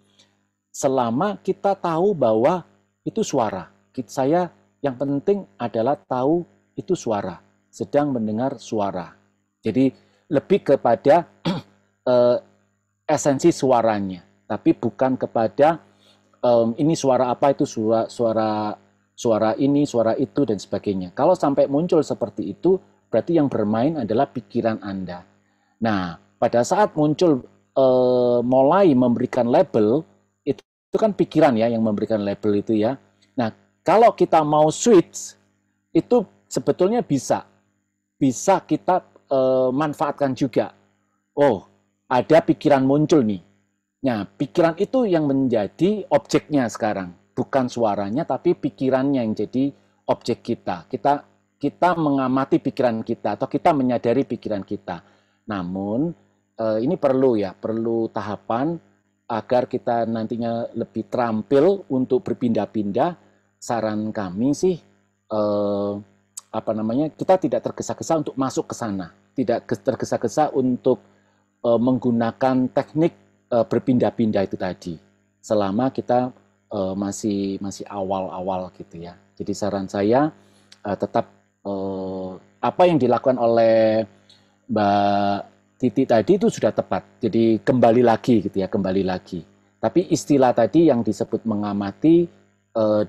selama kita tahu bahwa itu suara. Saya yang penting adalah tahu itu suara, sedang mendengar suara. Jadi lebih kepada esensi suaranya, tapi bukan kepada ini suara apa, itu suara ini, suara itu dan sebagainya. Kalau sampai muncul seperti itu, berarti yang bermain adalah pikiran Anda. Nah, pada saat muncul mulai memberikan label, Itu kan pikiran ya yang memberikan label itu ya. Nah, kalau kita mau switch, itu sebetulnya bisa kita manfaatkan juga. Oh, ada pikiran muncul nih. Nah, pikiran itu yang menjadi objeknya sekarang. Bukan suaranya, tapi pikirannya yang jadi objek kita. Kita mengamati pikiran kita, atau kita menyadari pikiran kita. Namun, ini perlu tahapan agar kita nantinya lebih terampil untuk berpindah-pindah. Saran kami sih, kita tidak tergesa-gesa untuk masuk ke sana, tidak tergesa-gesa untuk menggunakan teknik berpindah-pindah itu tadi, selama kita masih awal-awal gitu ya. Jadi saran saya tetap apa yang dilakukan oleh Mbak Titi tadi itu sudah tepat. Jadi kembali lagi gitu ya, kembali lagi. Tapi istilah tadi yang disebut mengamati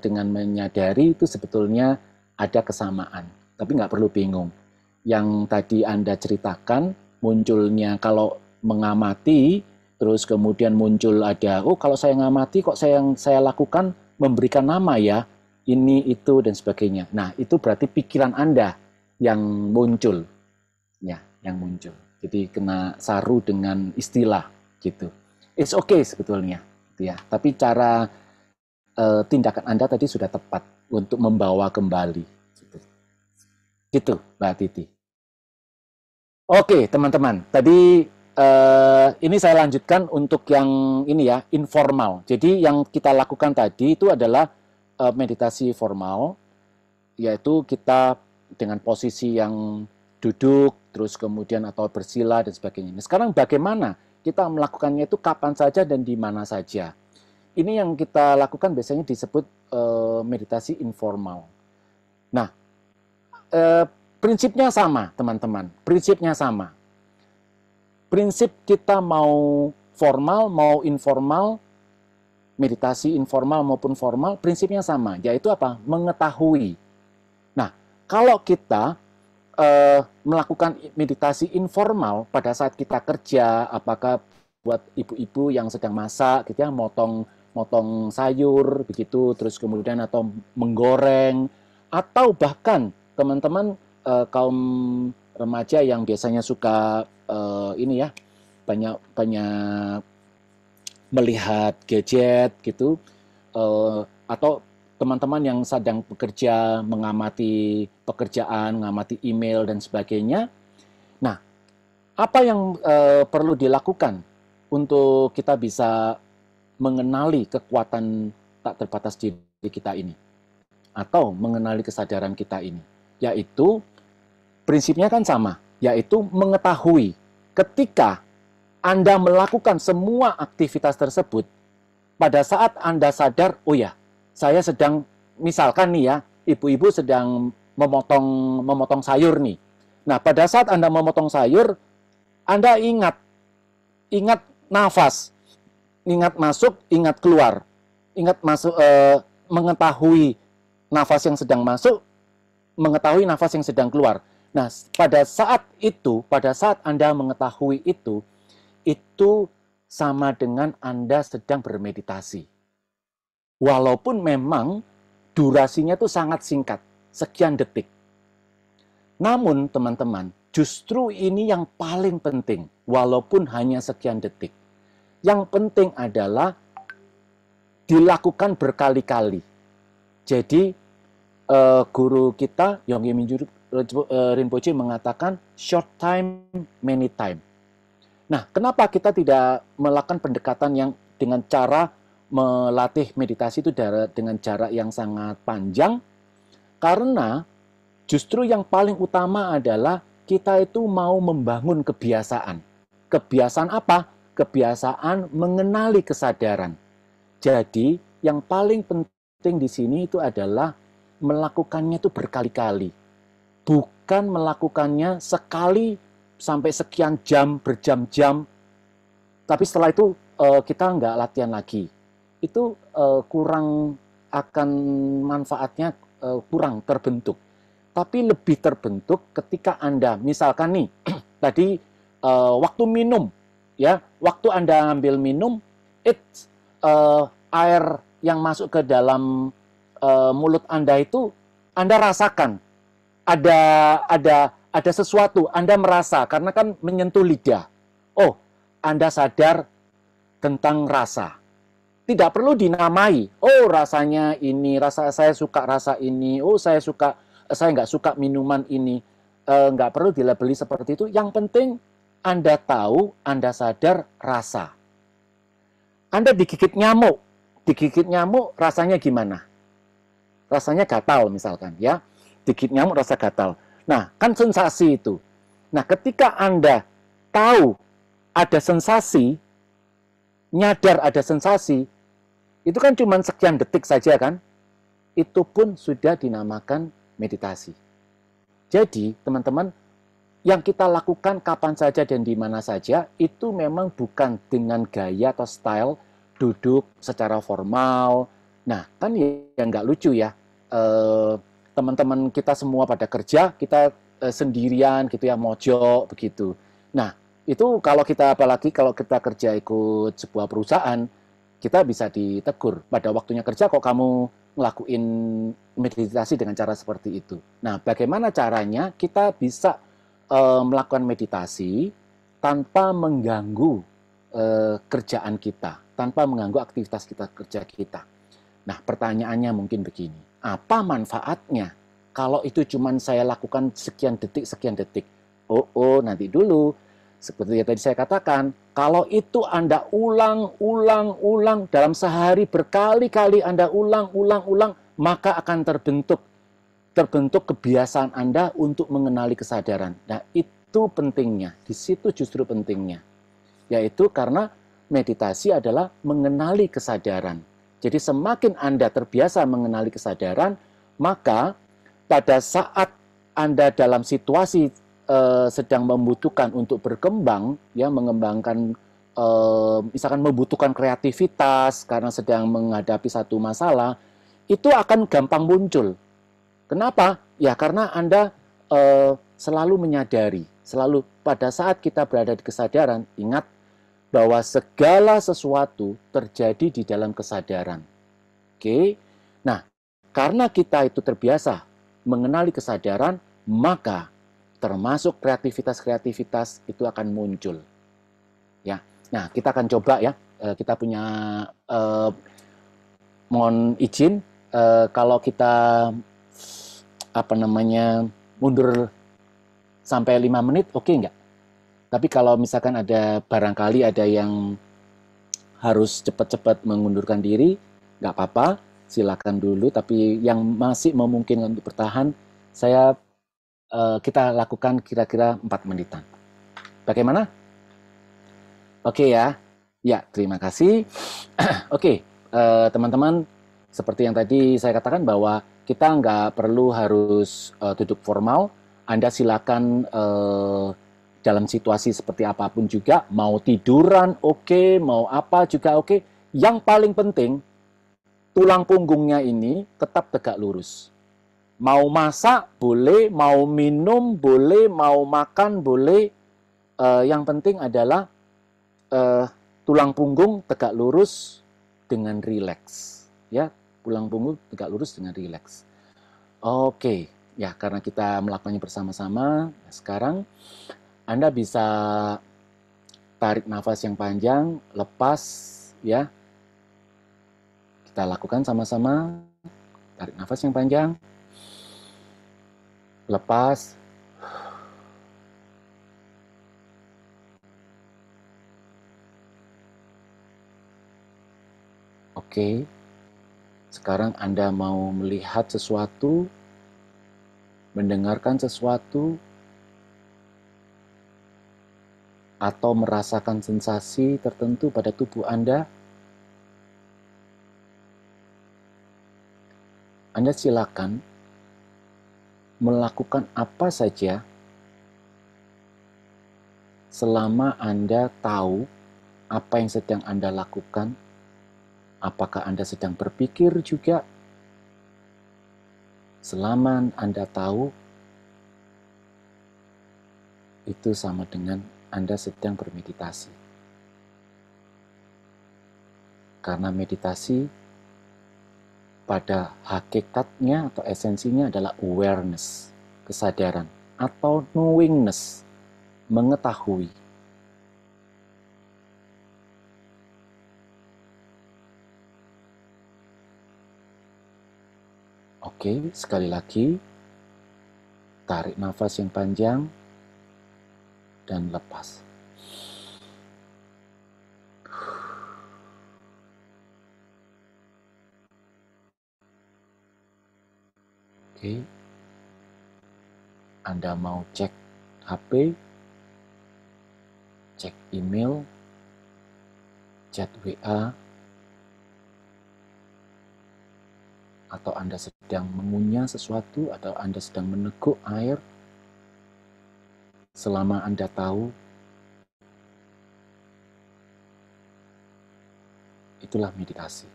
dengan menyadari itu sebetulnya ada kesamaan. Tapi nggak perlu bingung. Yang tadi Anda ceritakan munculnya kalau mengamati, terus kemudian muncul ada, oh kalau saya ngamati kok yang saya lakukan memberikan nama ya, ini, itu, dan sebagainya. Nah, itu berarti pikiran Anda yang muncul. Ya, yang muncul. Jadi kena saru dengan istilah gitu. It's okay sebetulnya, gitu ya. Tapi cara tindakan Anda tadi sudah tepat untuk membawa kembali. Gitu, Mbak Titi. Oke, teman-teman. Tadi ini saya lanjutkan untuk yang ini ya, informal. Jadi yang kita lakukan tadi itu adalah meditasi formal, yaitu kita dengan posisi yang duduk, terus kemudian atau bersila dan sebagainya. Nah, sekarang bagaimana kita melakukannya itu kapan saja dan di mana saja. Ini yang kita lakukan biasanya disebut meditasi informal. Nah, prinsipnya sama, teman-teman. Prinsipnya sama. Prinsip kita mau formal, mau informal, meditasi informal maupun formal, prinsipnya sama, yaitu apa? Mengetahui. Nah, kalau kita melakukan meditasi informal pada saat kita kerja, apakah buat ibu-ibu yang sedang masak, gitu ya, motong sayur, begitu, terus kemudian atau menggoreng, atau bahkan teman-teman kaum remaja yang biasanya suka ini ya, banyak melihat gadget gitu, atau teman-teman yang sedang bekerja, mengamati pekerjaan, mengamati email dan sebagainya. Nah, apa yang perlu dilakukan untuk kita bisa mengenali kekuatan tak terbatas diri kita ini, atau mengenali kesadaran kita ini, yaitu prinsipnya kan sama, yaitu mengetahui ketika Anda melakukan semua aktivitas tersebut, pada saat Anda sadar, oh ya, saya sedang, misalkan nih ya, ibu-ibu sedang memotong sayur nih. Nah, pada saat Anda memotong sayur, Anda ingat nafas, ingat masuk, ingat keluar, ingat masuk, mengetahui nafas yang sedang masuk, mengetahui nafas yang sedang keluar. Nah, pada saat Anda mengetahui itu sama dengan Anda sedang bermeditasi. Walaupun memang durasinya itu sangat singkat, sekian detik. Namun, teman-teman, justru ini yang paling penting, walaupun hanya sekian detik. Yang penting adalah dilakukan berkali-kali. Jadi, guru kita, Yonggi Mingyur Rinpoche mengatakan, short time, many time. Nah, kenapa kita tidak melakukan pendekatan yang dengan cara melatih meditasi itu dengan jarak yang sangat panjang? Karena justru yang paling utama adalah kita itu mau membangun kebiasaan. Kebiasaan apa? Kebiasaan mengenali kesadaran. Jadi, yang paling penting di sini itu adalah melakukannya itu berkali-kali. Bukan melakukannya sekali sampai sekian jam, berjam-jam, tapi setelah itu kita nggak latihan lagi. Itu kurang akan manfaatnya, kurang terbentuk. Tapi lebih terbentuk ketika Anda, misalkan nih, tadi waktu minum, ya, waktu Anda ambil minum, air yang masuk ke dalam mulut Anda itu Anda rasakan ada sesuatu, Anda merasa karena kan menyentuh lidah. Oh, Anda sadar tentang rasa. Tidak perlu dinamai. Oh, rasanya ini, saya suka rasa ini. Oh, saya nggak suka minuman ini. Nggak perlu dilabeli seperti itu. Yang penting Anda tahu, Anda sadar rasa. Anda digigit nyamuk rasanya gimana? Rasanya gatal misalkan, ya. Digigit nyamuk rasa gatal. Nah, kan sensasi itu. Nah, ketika Anda tahu ada sensasi, nyadar ada sensasi, itu kan cuma sekian detik saja kan? Itu pun sudah dinamakan meditasi. Jadi, teman-teman, yang kita lakukan kapan saja dan di mana saja, itu memang bukan dengan gaya atau style duduk secara formal. Nah, kan ya nggak lucu ya. Teman-teman kita semua pada kerja, kita sendirian gitu ya, mojok begitu. Nah, itu apalagi kalau kita kerja ikut sebuah perusahaan, kita bisa ditegur. Pada waktunya kerja kok kamu ngelakuin meditasi dengan cara seperti itu. Nah, bagaimana caranya kita bisa melakukan meditasi tanpa mengganggu kerjaan kita, tanpa mengganggu aktivitas kerja kita. Nah, pertanyaannya mungkin begini, apa manfaatnya kalau itu cuma saya lakukan sekian detik? Oh, nanti dulu. Seperti yang tadi saya katakan, kalau itu Anda ulang dalam sehari berkali-kali Anda ulang, maka akan terbentuk kebiasaan Anda untuk mengenali kesadaran. Nah, itu pentingnya. Di situ justru pentingnya. Yaitu karena meditasi adalah mengenali kesadaran. Jadi semakin Anda terbiasa mengenali kesadaran, maka pada saat Anda dalam situasi sedang membutuhkan untuk berkembang, ya, mengembangkan, misalkan membutuhkan kreativitas karena sedang menghadapi satu masalah, itu akan gampang muncul. Kenapa? Ya karena Anda selalu menyadari, selalu pada saat kita berada di kesadaran, ingat bahwa segala sesuatu terjadi di dalam kesadaran. Oke? Nah, karena kita itu terbiasa mengenali kesadaran, maka termasuk kreativitas itu akan muncul. Ya. Nah, kita akan coba ya. Kita punya mohon izin kalau kita mundur sampai 5 menit, oke nggak? Tapi kalau misalkan barangkali ada yang harus cepat-cepat mengundurkan diri, nggak apa-apa, silakan dulu. Tapi yang masih memungkinkan untuk bertahan, kita lakukan kira-kira 4 menitan. Bagaimana? Oke ya. Ya, terima kasih. Oke, teman-teman, seperti yang tadi saya katakan bahwa kita nggak perlu harus duduk formal. Anda silakan dalam situasi seperti apapun juga, mau tiduran oke, mau apa juga oke. Yang paling penting, tulang punggungnya ini tetap tegak lurus. Mau masak boleh, mau minum boleh, mau makan boleh. Yang penting adalah tulang punggung tegak lurus dengan rileks. Ya, tulang punggung tegak lurus dengan rileks. Oke, ya karena kita melakukannya bersama-sama, sekarang Anda bisa tarik nafas yang panjang, lepas, ya. Kita lakukan sama-sama. Tarik nafas yang panjang. Lepas. Oke. Sekarang Anda mau melihat sesuatu, mendengarkan sesuatu, atau merasakan sensasi tertentu pada tubuh Anda. Anda silakan melakukan apa saja selama Anda tahu apa yang sedang Anda lakukan. Apakah Anda sedang berpikir juga? Selama Anda tahu, itu sama dengan Anda sedang bermeditasi. Karena meditasi pada hakikatnya atau esensinya adalah awareness, kesadaran, atau knowingness, mengetahui. Oke, sekali lagi, tarik nafas yang panjang dan lepas. Oke, Anda mau cek HP, cek email, chat WA, atau Anda sedang mengunyah sesuatu, atau Anda sedang meneguk air, selama Anda tahu, itulah meditasi.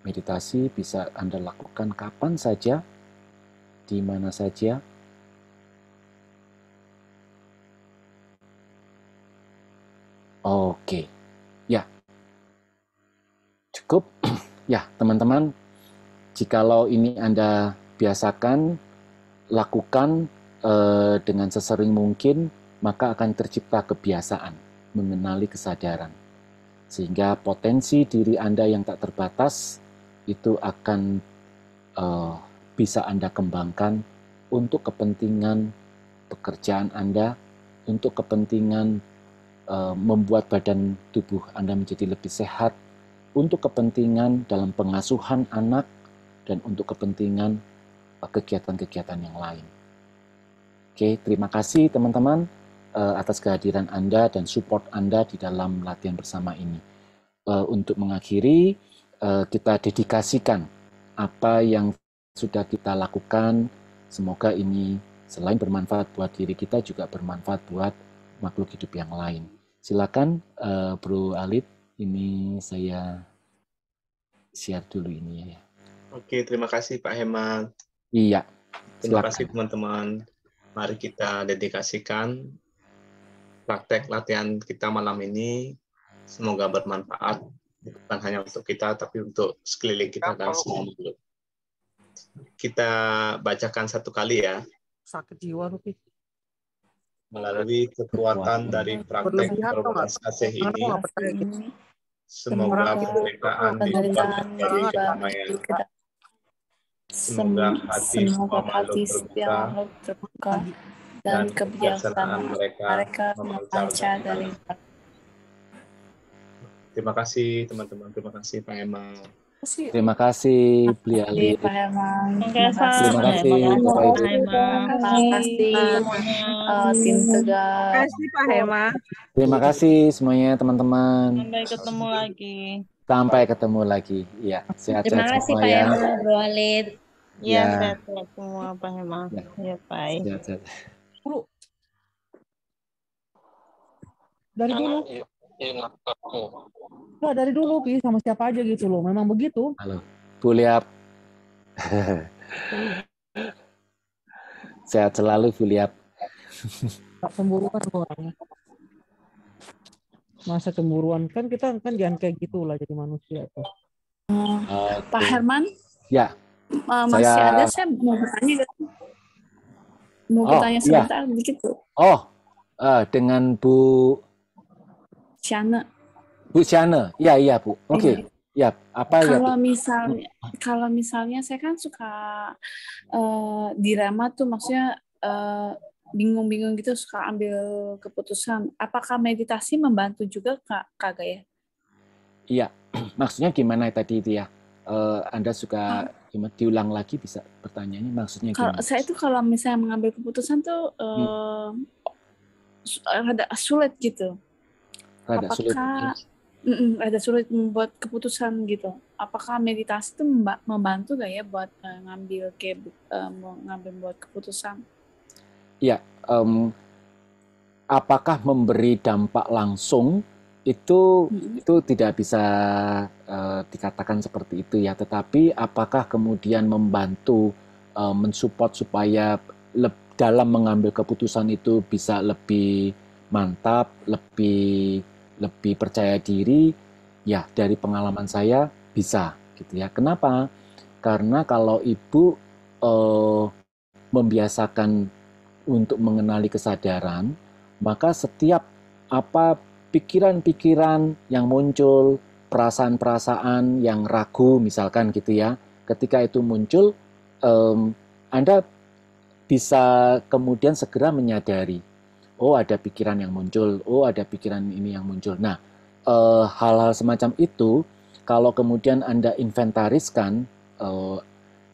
Meditasi bisa Anda lakukan kapan saja, di mana saja. Oke, ya, cukup. Ya, teman-teman, jikalau ini Anda biasakan, lakukan dengan sesering mungkin, maka akan tercipta kebiasaan mengenali kesadaran. Sehingga potensi diri Anda yang tak terbatas itu akan bisa Anda kembangkan untuk kepentingan pekerjaan Anda, untuk kepentingan membuat badan tubuh Anda menjadi lebih sehat, untuk kepentingan dalam pengasuhan anak, dan untuk kepentingan kegiatan-kegiatan yang lain. Oke, terima kasih teman-teman atas kehadiran Anda dan support Anda di dalam latihan bersama ini. Untuk mengakhiri, kita dedikasikan apa yang sudah kita lakukan. Semoga ini selain bermanfaat buat diri kita, juga bermanfaat buat makhluk hidup yang lain. Silakan Bro Alid, ini saya share dulu ini ya. Oke, terima kasih Pak Heman. Iya. Terima kasih teman-teman. Mari kita dedikasikan praktek latihan kita malam ini. Semoga bermanfaat, bukan hanya untuk kita, tapi untuk sekeliling kita dan semua makhluk. Kita bacakan satu kali ya. Sakit jiwa Rupi. Melalui kekuatan dari praktek berbelas kasih ini, semoga kemerdekaan diubah menjadi kedamaian. Semoga hati semua makhluk terbuka dan kebijaksanaan mereka memancar dari. Terima kasih teman-teman, terima kasih Pak Emma. Terima kasih Bli Ali. Pak Herman. Terima kasih Bapak Ibu. Terima kasih tim Tegar. Terima kasih Pak Herman. Terima kasih semuanya teman-teman. Sampai ketemu lagi. Sampai ketemu lagi. Iya, sehat-sehat Terima kasih semua Pak ya. Herman, Bro Alid. Iya, Ya. sehat-sehat semua Pak Herman. Ya. Ya, bye. Sehat-sehat. Bro. Dari dulu. Nah, dari dulu Pi, sama siapa aja gitu loh. Memang begitu. Halo, Bu Liap. Sehat selalu Bu Liap. Tak cemburuan orangnya. Masa cemburuan kan kita kan jangan kayak gitulah jadi manusia tuh. Pak Herman, Ya, masih ada saya mau bertanya kan? Mau bertanya sebentar begitu. Dengan Bu Shana. Bu Shana. Iya Bu. Oke. Ya, apa ya? Kalau misalnya saya kan suka dirama tuh, maksudnya bingung-bingung gitu, suka ambil keputusan. Apakah meditasi membantu juga Kak Gaya? Iya, maksudnya gimana tadi itu ya? Anda suka diulang lagi bisa pertanyaannya, maksudnya gimana? Saya itu kalau misalnya mengambil keputusan tuh rada sulit gitu. Ada sulit membuat keputusan gitu. Apakah meditasi itu membantu gak ya buat ngambil buat keputusan? Ya, apakah memberi dampak langsung itu tidak bisa dikatakan seperti itu ya. Tetapi apakah kemudian membantu mensupport supaya dalam mengambil keputusan itu bisa lebih mantap, lebih percaya diri, Ya, dari pengalaman saya bisa gitu ya. Kenapa? Karena kalau ibu membiasakan untuk mengenali kesadaran, maka setiap apa pikiran-pikiran yang muncul, perasaan-perasaan yang ragu misalkan gitu ya, ketika itu muncul, Anda bisa kemudian segera menyadari, oh ada pikiran yang muncul, oh ada pikiran ini yang muncul. Nah, hal-hal semacam itu, kalau kemudian Anda inventariskan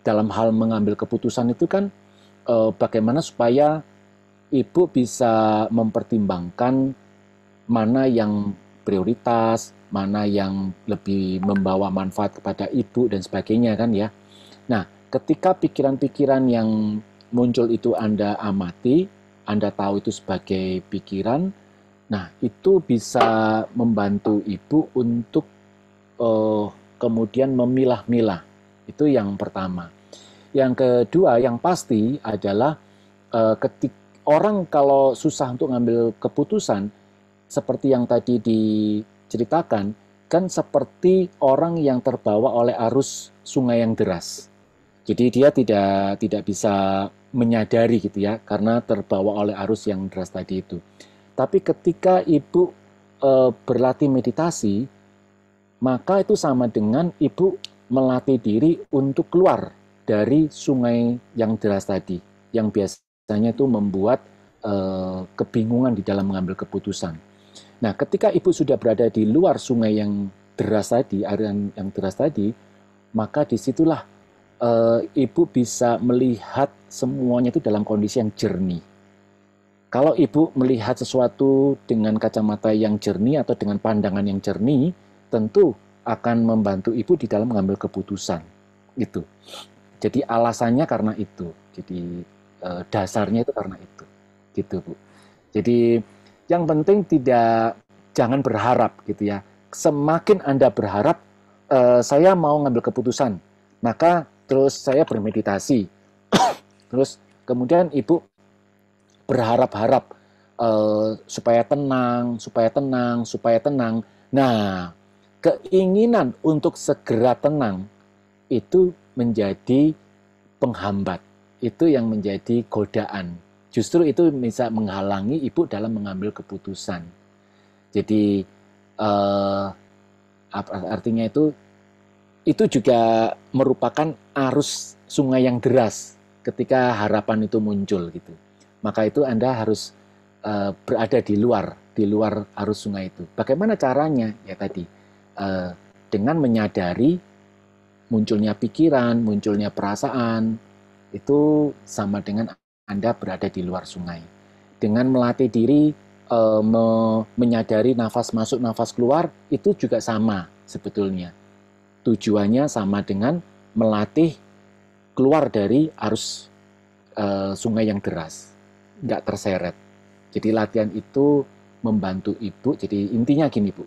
dalam hal mengambil keputusan itu kan, bagaimana supaya ibu bisa mempertimbangkan mana yang prioritas, mana yang lebih membawa manfaat kepada ibu dan sebagainya kan ya. Nah, ketika pikiran-pikiran yang muncul itu Anda amati, Anda tahu itu sebagai pikiran, nah itu bisa membantu ibu untuk kemudian memilah-milah. Itu yang pertama. Yang kedua, yang pasti adalah ketika orang kalau susah untuk ngambil keputusan, seperti yang tadi diceritakan, kan seperti orang yang terbawa oleh arus sungai yang deras. Jadi dia tidak bisa menyadari gitu ya, karena terbawa oleh arus yang deras tadi itu. Tapi ketika ibu berlatih meditasi, maka itu sama dengan ibu melatih diri untuk keluar dari sungai yang deras tadi, yang biasanya itu membuat kebingungan di dalam mengambil keputusan. Nah, ketika ibu sudah berada di luar sungai yang deras tadi, air yang deras tadi, maka disitulah ibu bisa melihat semuanya itu dalam kondisi yang jernih. Kalau ibu melihat sesuatu dengan kacamata yang jernih atau dengan pandangan yang jernih, tentu akan membantu ibu di dalam mengambil keputusan. Gitu. Jadi alasannya karena itu. Jadi dasarnya itu karena itu. Gitu, Bu. Jadi yang penting jangan berharap gitu ya. Semakin Anda berharap, saya mau ngambil keputusan, maka terus saya bermeditasi. Terus kemudian ibu berharap-harap supaya tenang, supaya tenang, supaya tenang. Nah, keinginan untuk segera tenang itu menjadi penghambat. Itu yang menjadi godaan. Justru itu bisa menghalangi ibu dalam mengambil keputusan. Jadi artinya itu juga merupakan arus sungai yang deras ketika harapan itu muncul gitu. Maka itu Anda harus berada di luar arus sungai itu. Bagaimana caranya? Ya tadi dengan menyadari munculnya pikiran, munculnya perasaan, itu sama dengan Anda berada di luar sungai. Dengan melatih diri menyadari nafas masuk, nafas keluar, itu juga sama sebetulnya. Tujuannya sama dengan melatih keluar dari arus sungai yang deras, nggak terseret. Jadi latihan itu membantu ibu. Jadi intinya gini, Bu.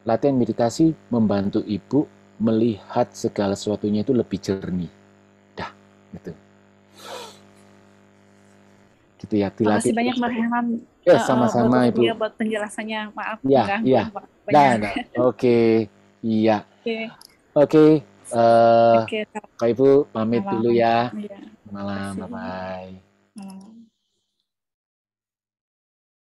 Latihan meditasi membantu ibu melihat segala sesuatunya itu lebih jernih. Dah, gitu. Gitu ya, dilatih. Makasih banyak Mas Herman. Ya, sama-sama Ibu. Ya, buat penjelasannya. Maaf Ya, mengganggu ya. Nah, oke. Iya. Oke. Kak Ibu pamit dulu ya. Iya. Malam, bye-bye.